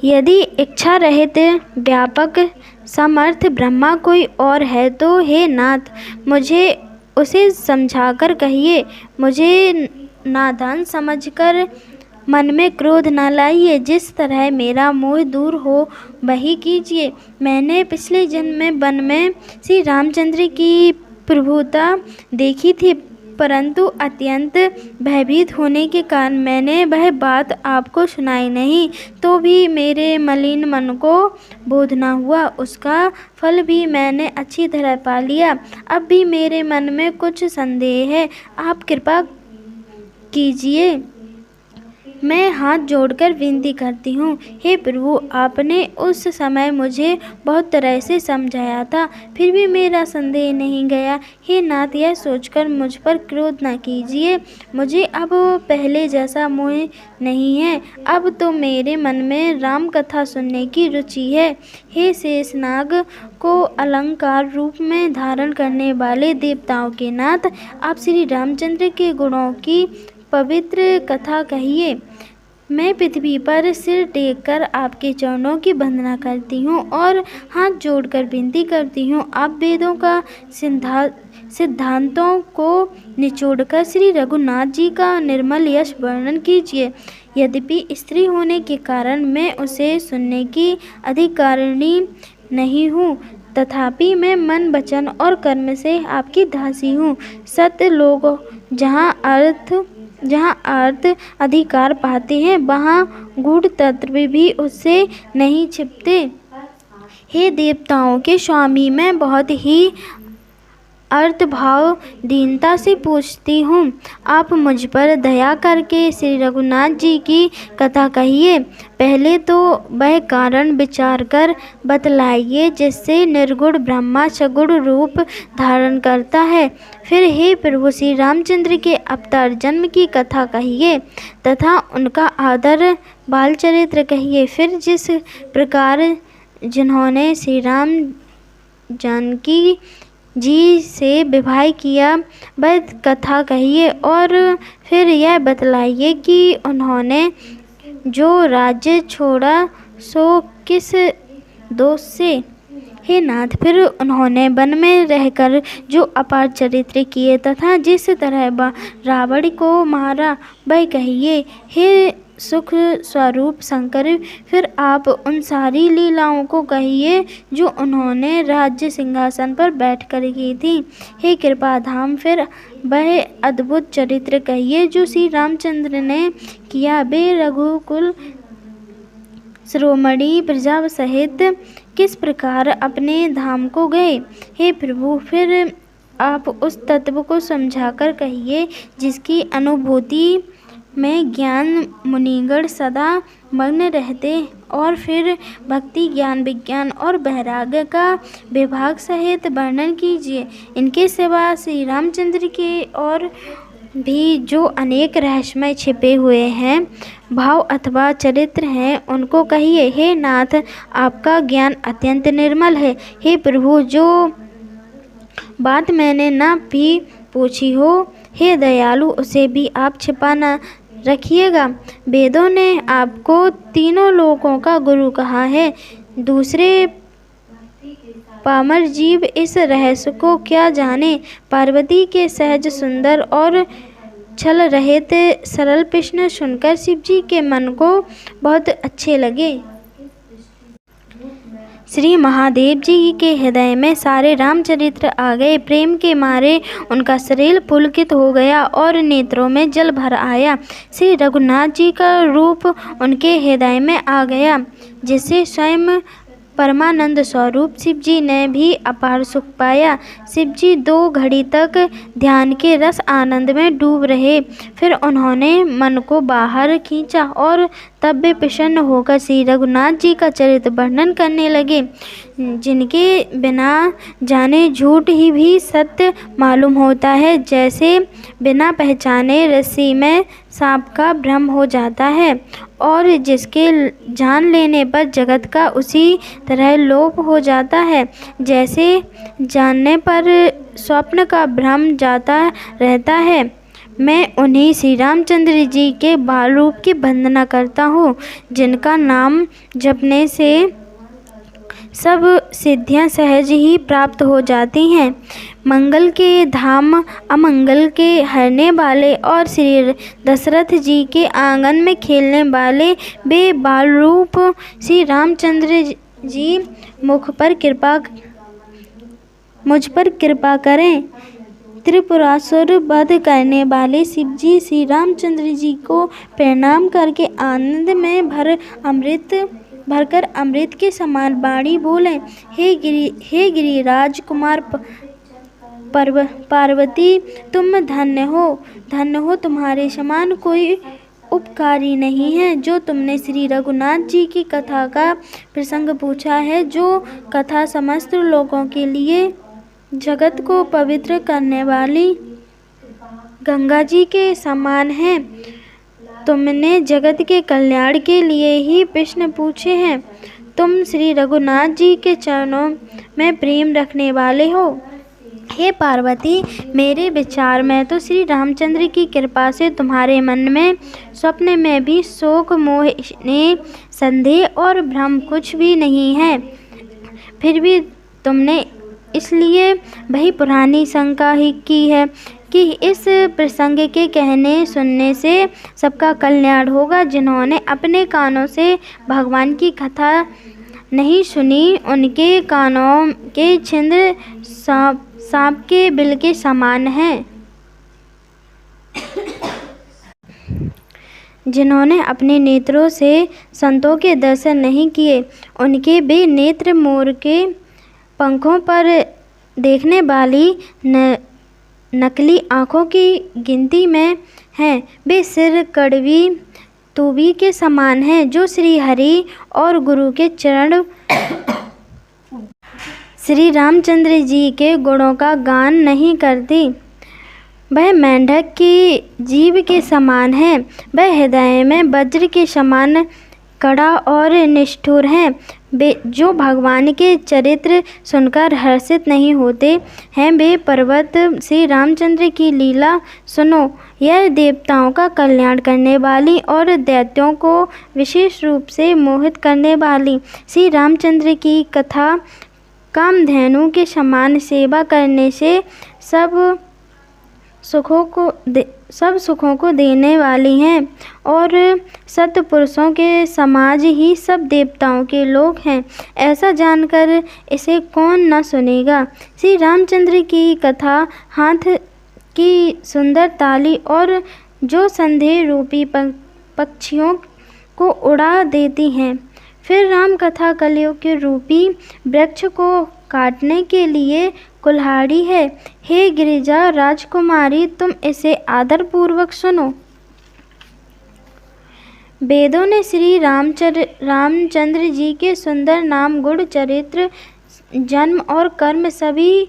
Speaker 1: यदि इच्छा रहित व्यापक समर्थ ब्रह्मा कोई और है तो हे नाथ, मुझे उसे समझाकर कहिए। मुझे नादान समझकर मन में क्रोध न लाइए। जिस तरह मेरा मोह दूर हो वही कीजिए। मैंने पिछले जन्म में वन में श्री रामचंद्र की प्रभुता देखी थी, परंतु अत्यंत भयभीत होने के कारण मैंने वह बात आपको सुनाई नहीं। तो भी मेरे मलिन मन को बोध न हुआ, उसका फल भी मैंने अच्छी तरह पा लिया। अब भी मेरे मन में कुछ संदेह है, आप कृपा कीजिए। मैं हाथ जोड़कर विनती करती हूँ। हे प्रभु, आपने उस समय मुझे बहुत तरह से समझाया था, फिर भी मेरा संदेह नहीं गया। हे नाथ, यह सोचकर मुझ पर क्रोध न कीजिए। मुझे अब पहले जैसा मोह नहीं है। अब तो मेरे मन में राम कथा सुनने की रुचि है। हे शेषनाग को अलंकार रूप में धारण करने वाले देवताओं के नाथ, आप श्री रामचंद्र के गुणों की पवित्र कथा कहिए। मैं पृथ्वी पर सिर टेक कर आपके चरणों की वंदना करती हूँ और हाथ जोड़कर विनती करती हूँ। आप वेदों का सिद्धांतों को निचोड़कर श्री रघुनाथ जी का निर्मल यश वर्णन कीजिए। यद्यपि स्त्री होने के कारण मैं उसे सुनने की अधिकारिणी नहीं हूँ, तथापि मैं मन, वचन और कर्म से आपकी दासी हूँ। सत्य लोग जहाँ अर्थ अधिकार पाते हैं, वहाँ गूढ़ तत्व भी उससे नहीं छिपते। हे देवताओं के स्वामी, मैं बहुत ही अर्थभाव दीनता से पूछती हूँ, आप मुझ पर दया करके श्री रघुनाथ जी की कथा कहिए। पहले तो वह कारण विचार कर बतलाइए जिससे निर्गुण ब्रह्मा सगुण रूप धारण करता है। फिर हे प्रभु, श्री रामचंद्र के अवतार जन्म की कथा कहिए तथा उनका आदर बाल चरित्र कहिए। फिर जिस प्रकार जिन्होंने श्री राम जानकी जी से विवाह किया वह कथा कहिए, और फिर यह बतलाइए कि उन्होंने जो राज्य छोड़ा सो किस दोष से। हे नाथ, फिर उन्होंने वन में रहकर जो अपार चरित्र किए तथा जिस तरह रावण को मारा वह कहिए। हे सुख स्वरूप शंकर, फिर आप उन सारी लीलाओं को कहिए जो उन्होंने राज्य सिंहासन पर बैठकर की थी। हे कृपाधाम, फिर वह अद्भुत चरित्र कहिए जो श्री रामचंद्र ने किया। वे रघुकुल शिरोमणि प्रजा सहित किस प्रकार अपने धाम को गए। हे प्रभु, फिर आप उस तत्व को समझाकर कहिए जिसकी अनुभूति में ज्ञान मुनिगण सदा मग्न रहते, और फिर भक्ति, ज्ञान, विज्ञान और वैराग्य का विभाग सहित वर्णन कीजिए। इनके सिवा श्री रामचंद्र के और भी जो अनेक रहस्यमय छिपे हुए हैं भाव अथवा चरित्र हैं उनको कहिए। हे नाथ, आपका ज्ञान अत्यंत निर्मल है। हे प्रभु, जो बात मैंने न भी पूछी हो, हे दयालु, उसे भी आप छिपा न रखिएगा। वेदों ने आपको तीनों लोकों का गुरु कहा है। दूसरे पामर जीव इस रहस्य को क्या जाने। पार्वती के सहज सुंदर और छल रहित सरल प्रश्न सुनकर शिव जी के मन को बहुत अच्छे लगे। श्री महादेव जी के हृदय में सारे रामचरित्र आ गए। प्रेम के मारे उनका शरीर पुलकित हो गया और नेत्रों में जल भर आया। श्री रघुनाथ जी का रूप उनके हृदय में आ गया, जिससे स्वयं परमानंद स्वरूप शिव जी ने भी अपार सुख पाया। शिव जी 2 घड़ी तक ध्यान के रस आनंद में डूब रहे। फिर उन्होंने मन को बाहर खींचा और तब वे प्रसन्न होकर श्री रघुनाथ जी का चरित्र वर्णन करने लगे, जिनके बिना जाने झूठ ही भी सत्य मालूम होता है, जैसे बिना पहचाने रस्सी में सांप का भ्रम हो जाता है और जिसके जान लेने पर जगत का उसी तरह लोप हो जाता है, जैसे जानने पर स्वप्न का भ्रम जाता रहता है। मैं उन्हीं श्री रामचंद्र जी के बाल रूप की वंदना करता हूँ, जिनका नाम जपने से सब सिद्धियां सहज ही प्राप्त हो जाती हैं। मंगल के धाम अमंगल के हरने वाले और श्री दशरथ जी के आंगन में खेलने वाले वे बाल रूप श्री रामचंद्र जी मुझ पर कृपा करें। त्रिपुरासुर वध करने वाले शिव जी श्री रामचंद्र जी को प्रणाम करके आनंद में भरकर अमृत के समान वाणी बोले, हे गिरिराज कुमार पार्वती, तुम धन्य हो, तुम्हारे समान कोई उपकारी नहीं है। जो तुमने श्री रघुनाथ जी की कथा का प्रसंग पूछा है, जो कथा समस्त लोगों के लिए जगत को पवित्र करने वाली गंगा जी के समान है। तुमने जगत के कल्याण के लिए ही प्रश्न पूछे हैं। तुम श्री रघुनाथ जी के चरणों में प्रेम रखने वाले हो। हे पार्वती, मेरे विचार में तो श्री रामचंद्र की कृपा से तुम्हारे मन में स्वप्न में भी शोक मोह स्नेह संदेह और भ्रम कुछ भी नहीं है। फिर भी तुमने इसलिए वही पुरानी शंका ही की है कि इस प्रसंग के कहने सुनने से सबका कल्याण होगा। जिन्होंने अपने कानों से भगवान की कथा नहीं सुनी, उनके कानों के छिद्र सांप के बिल के समान हैं। जिन्होंने अपने नेत्रों से संतों के दर्शन नहीं किए, उनके वे नेत्र मोर के पंखों पर देखने वाली नकली आँखों की गिनती में हैं। वे सिर कड़वी तूबी के समान हैं, जो श्री हरि और गुरु के चरण श्री रामचंद्र जी के गुणों का गान नहीं करती। वह मेंढक की जीभ के समान है। वह हृदय में वज्र के समान कड़ा और निष्ठुर हैं। वे जो भगवान के चरित्र सुनकर हर्षित नहीं होते हैं, वे पर्वत श्री रामचंद्र की लीला सुनो। यह देवताओं का कल्याण करने वाली और दैत्यों को विशेष रूप से मोहित करने वाली श्री रामचंद्र की कथा कामधेनु के समान सेवा करने से सब सुखों को देने वाली हैं और सत्पुरुषों के समाज ही सब देवताओं के लोग हैं। ऐसा जानकर इसे कौन न सुनेगा। श्री रामचंद्र की कथा हाथ की सुंदर ताली और जो संदेह रूपी पक्षियों को उड़ा देती हैं। फिर राम कथा कलियुग के रूपी वृक्ष को काटने के लिए कुल्हाड़ी है। हे गिरिजा राजकुमारी, तुम इसे आदरपूर्वक सुनो। वेदों ने श्री रामचंद्र जी के सुंदर नाम, गुण, चरित्र, जन्म और कर्म सभी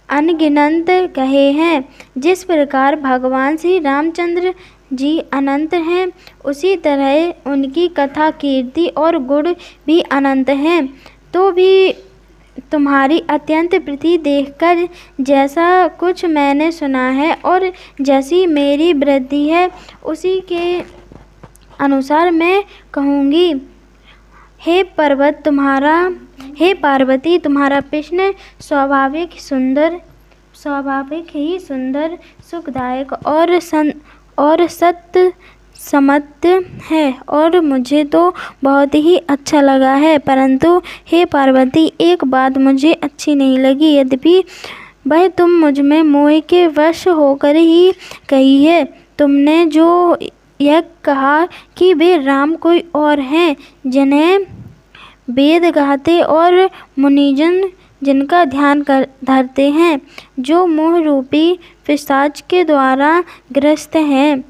Speaker 1: अनगिनत कहे हैं। जिस प्रकार भगवान श्री रामचंद्र जी अनंत हैं, उसी तरह उनकी कथा, कीर्ति और गुण भी अनंत हैं। तो भी तुम्हारी अत्यंत प्रीति देखकर जैसा कुछ मैंने सुना है और जैसी मेरी वृत्ति है, उसी के अनुसार मैं कहूँगी। हे पार्वती, तुम्हारा प्रश्न स्वाभाविक ही सुंदर, सुखदायक और सत्य सम्मत है और मुझे तो बहुत ही अच्छा लगा है। परंतु हे पार्वती, एक बात मुझे अच्छी नहीं लगी। यद्यपि वह तुम मुझ में मोह के वश होकर ही कही है। तुमने जो यह कहा कि वे राम कोई और हैं, जिन्हें वेद गाते और मुनिजन जिनका ध्यान धरते हैं, जो मोह रूपी पिशाच के द्वारा ग्रस्त हैं,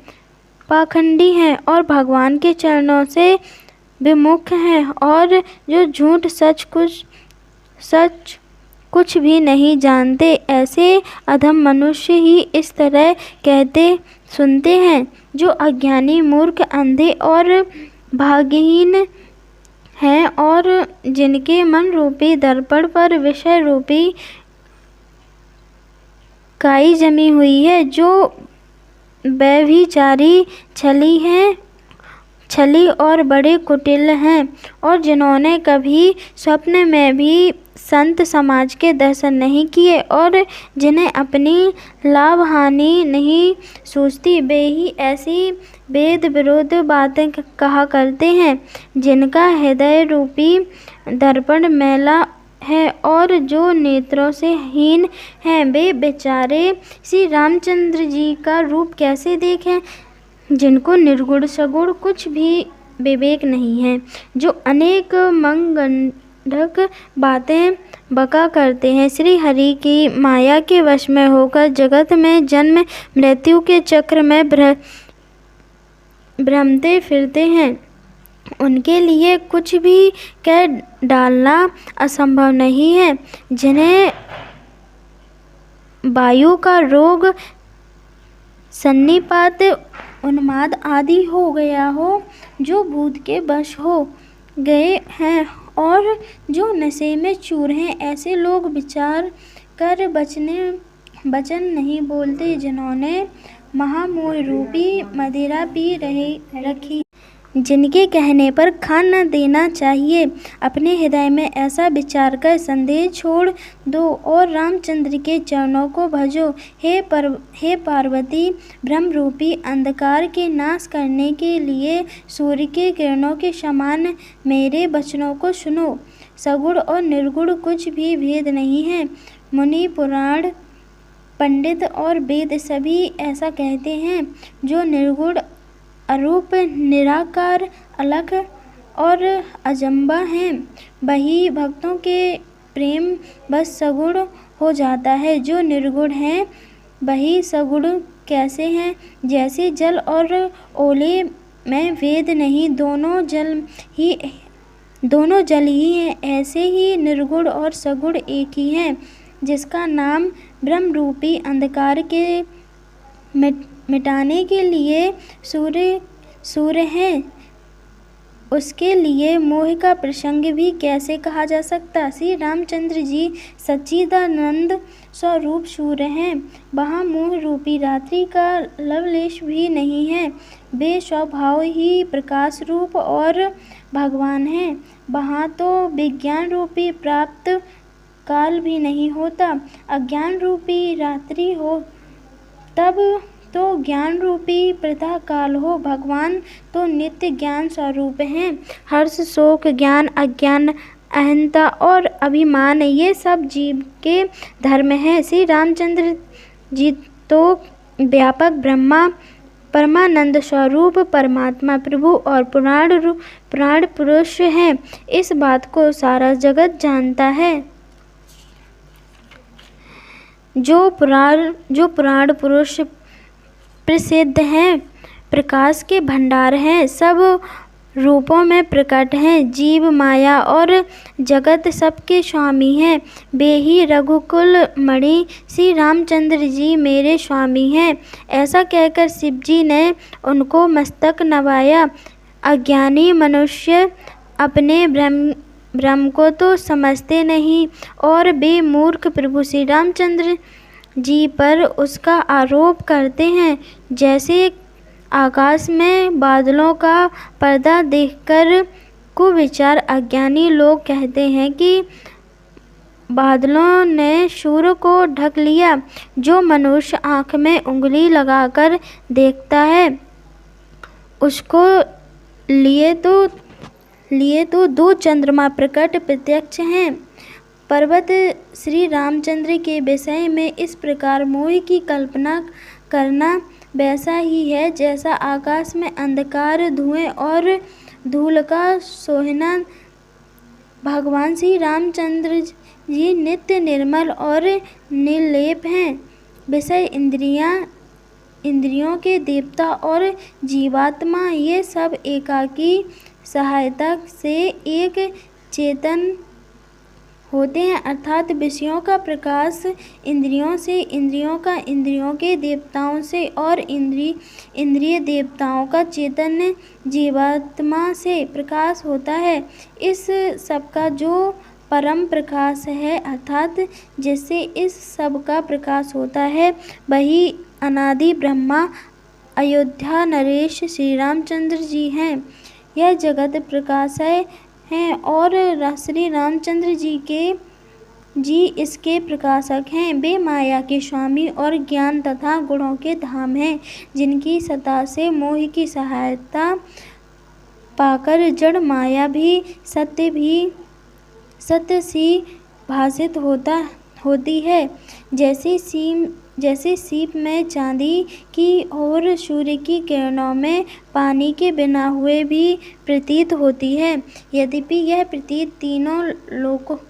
Speaker 1: पाखंडी हैं और भगवान के चरणों से विमुख हैं, और जो झूठ सच कुछ भी नहीं जानते, ऐसे अधम मनुष्य ही इस तरह कहते सुनते हैं, जो अज्ञानी, मूर्ख, अंधे और भाग्यहीन हैं, और जिनके मन रूपी दर्पण पर विषय रूपी काई जमी हुई है, जो व्यभिचारी, छली और बड़े कुटिल हैं, और जिन्होंने कभी स्वप्न में भी संत समाज के दर्शन नहीं किए, और जिन्हें अपनी लाभ हानि नहीं सूझती, वे ही ऐसी वेद विरुद्ध बातें कहा करते हैं, जिनका हृदय रूपी दर्पण मैला है और जो नेत्रों से हीन हैं। वे बेचारे श्री रामचंद्र जी का रूप कैसे देखें, जिनको निर्गुण सगुण कुछ भी विवेक नहीं है, जो अनेक मंगंडक बातें बका करते हैं, श्री हरि की माया के वश में होकर जगत में जन्म मृत्यु के चक्र में भ्रमते फिरते हैं। उनके लिए कुछ भी कह डालना असंभव नहीं है। जिन्हें वायु का रोग, सन्निपात, उन्माद आदि हो गया हो, जो भूत के वश हो गए हैं और जो नशे में चूर हैं, ऐसे लोग विचार कर वचन नहीं बोलते, जिन्होंने महामोह रूपी मदिरा पी रखी, जिनके कहने पर खान न देना चाहिए। अपने हृदय में ऐसा विचार कर संदेह छोड़ दो और रामचंद्र के चरणों को भजो। हे पार्वती, ब्रह्म रूपी अंधकार के नाश करने के लिए सूर्य के किरणों के समान मेरे वचनों को सुनो। सगुण और निर्गुण कुछ भी भेद नहीं है। मुनि, पुराण, पंडित और वेद सभी ऐसा कहते हैं। जो निर्गुण, अरूप, निराकार, अलख और अजंबा हैं, वही भक्तों के प्रेम बस सगुण हो जाता है। जो निर्गुण हैं वही सगुण कैसे हैं? जैसे जल और ओले में भेद नहीं, दोनों जल ही हैं, ऐसे ही निर्गुण और सगुण एक ही हैं। जिसका नाम ब्रह्म रूपी अंधकार के मिटाने के लिए सूर्य है, उसके लिए मोह का प्रसंग भी कैसे कहा जा सकता? श्री रामचंद्र जी सच्चिदानंद स्वरूप सूर्य हैं। वहाँ मोह रूपी रात्रि का लवलेश भी नहीं है। वे स्वभाव ही प्रकाश रूप और भगवान हैं। वहाँ तो विज्ञान रूपी प्राप्त काल भी नहीं होता। अज्ञान रूपी रात्रि हो तब तो ज्ञान रूपी प्रतः काल हो। भगवान तो नित्य ज्ञान स्वरूप हैं। हर्ष, शोक, ज्ञान, अज्ञान, अहंता और अभिमान, ये सब जीव के धर्म हैं। श्री रामचंद्र जी तो व्यापक ब्रह्मा, परमानंद स्वरूप परमात्मा, प्रभु और पुराण पुरुष हैं। इस बात को सारा जगत जानता है। जो पुराण पुरुष प्रसिद्ध हैं, प्रकाश के भंडार हैं, सब रूपों में प्रकट हैं, जीव, माया और जगत सबके स्वामी हैं। वे ही रघुकुल मणि श्री रामचंद्र जी मेरे स्वामी हैं। ऐसा कहकर शिव जी ने उनको मस्तक नवाया। अज्ञानी मनुष्य अपने ब्रह्म को तो समझते नहीं और वे मूर्ख प्रभु श्री रामचंद्र जी पर उसका आरोप करते हैं। जैसे आकाश में बादलों का पर्दा देखकर कुविचार अज्ञानी लोग कहते हैं कि बादलों ने सूर्य को ढक लिया। जो मनुष्य आँख में उंगली लगाकर देखता है उसको लिए तो 2 चंद्रमा प्रकट प्रत्यक्ष हैं। पर्वत श्री रामचंद्र के विषय में इस प्रकार मोह की कल्पना करना वैसा ही है जैसा आकाश में अंधकार, धुएं और धूल का सोहना। भगवान श्री रामचंद्र जी नित्य निर्मल और निर्लेप हैं। विषय इंद्रियों के देवता और जीवात्मा ये सब एकाकी सहायता से एक चेतन होते हैं, अर्थात विषयों का प्रकाश इंद्रियों से, इंद्रियों का इंद्रियों के देवताओं से और इंद्रिय देवताओं का चेतन जीवात्मा से प्रकाश होता है। इस सब का जो परम प्रकाश है, अर्थात जिससे इस सब का प्रकाश होता है, वही अनादि ब्रह्मा अयोध्या नरेश श्री रामचंद्र जी हैं। यह जगत प्रकाश हैं और श्री रामचंद्र जी इसके प्रकाशक हैं। वे माया के स्वामी और ज्ञान तथा गुणों के धाम हैं, जिनकी सत्ता से मोह की सहायता पाकर जड़ माया भी सत्य सी भासित होती है। जैसे सीप में चांदी की और सूर्य की किरणों में पानी के बिना हुए भी प्रतीत होती है। यद्यपि यह प्रतीत तीनों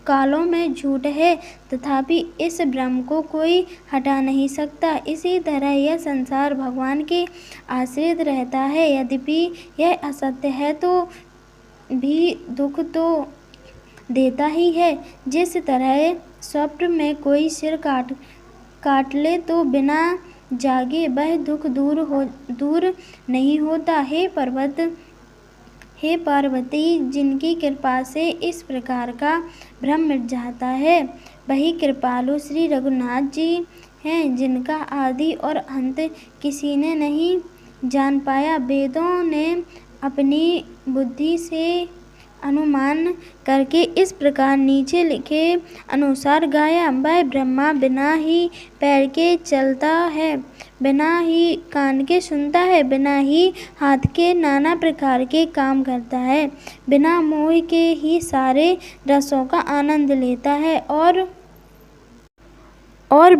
Speaker 1: कालों में झूठ है, तथापि इस भ्रम को कोई हटा नहीं सकता। इसी तरह यह संसार भगवान के आश्रित रहता है। यद्यपि यह असत्य है तो भी दुख तो देता ही है। जिस तरह स्वप्न में कोई सिर काट ले तो बिना जागे वह दुख दूर नहीं होता। हे पार्वती, जिनकी कृपा से इस प्रकार का भ्रम मिट जाता है, वही कृपालु श्री रघुनाथ जी हैं, जिनका आदि और अंत किसी ने नहीं जान पाया। वेदों ने अपनी बुद्धि से अनुमान करके इस प्रकार नीचे लिखे अनुसार गाया। वह ब्रह्मा बिना ही पैर के चलता है, बिना ही कान के सुनता है, बिना ही हाथ के नाना प्रकार के काम करता है, बिना मोह के ही सारे रसों का आनंद लेता है और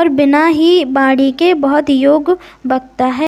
Speaker 1: बिना ही वाणी के बहुत योग बकता है।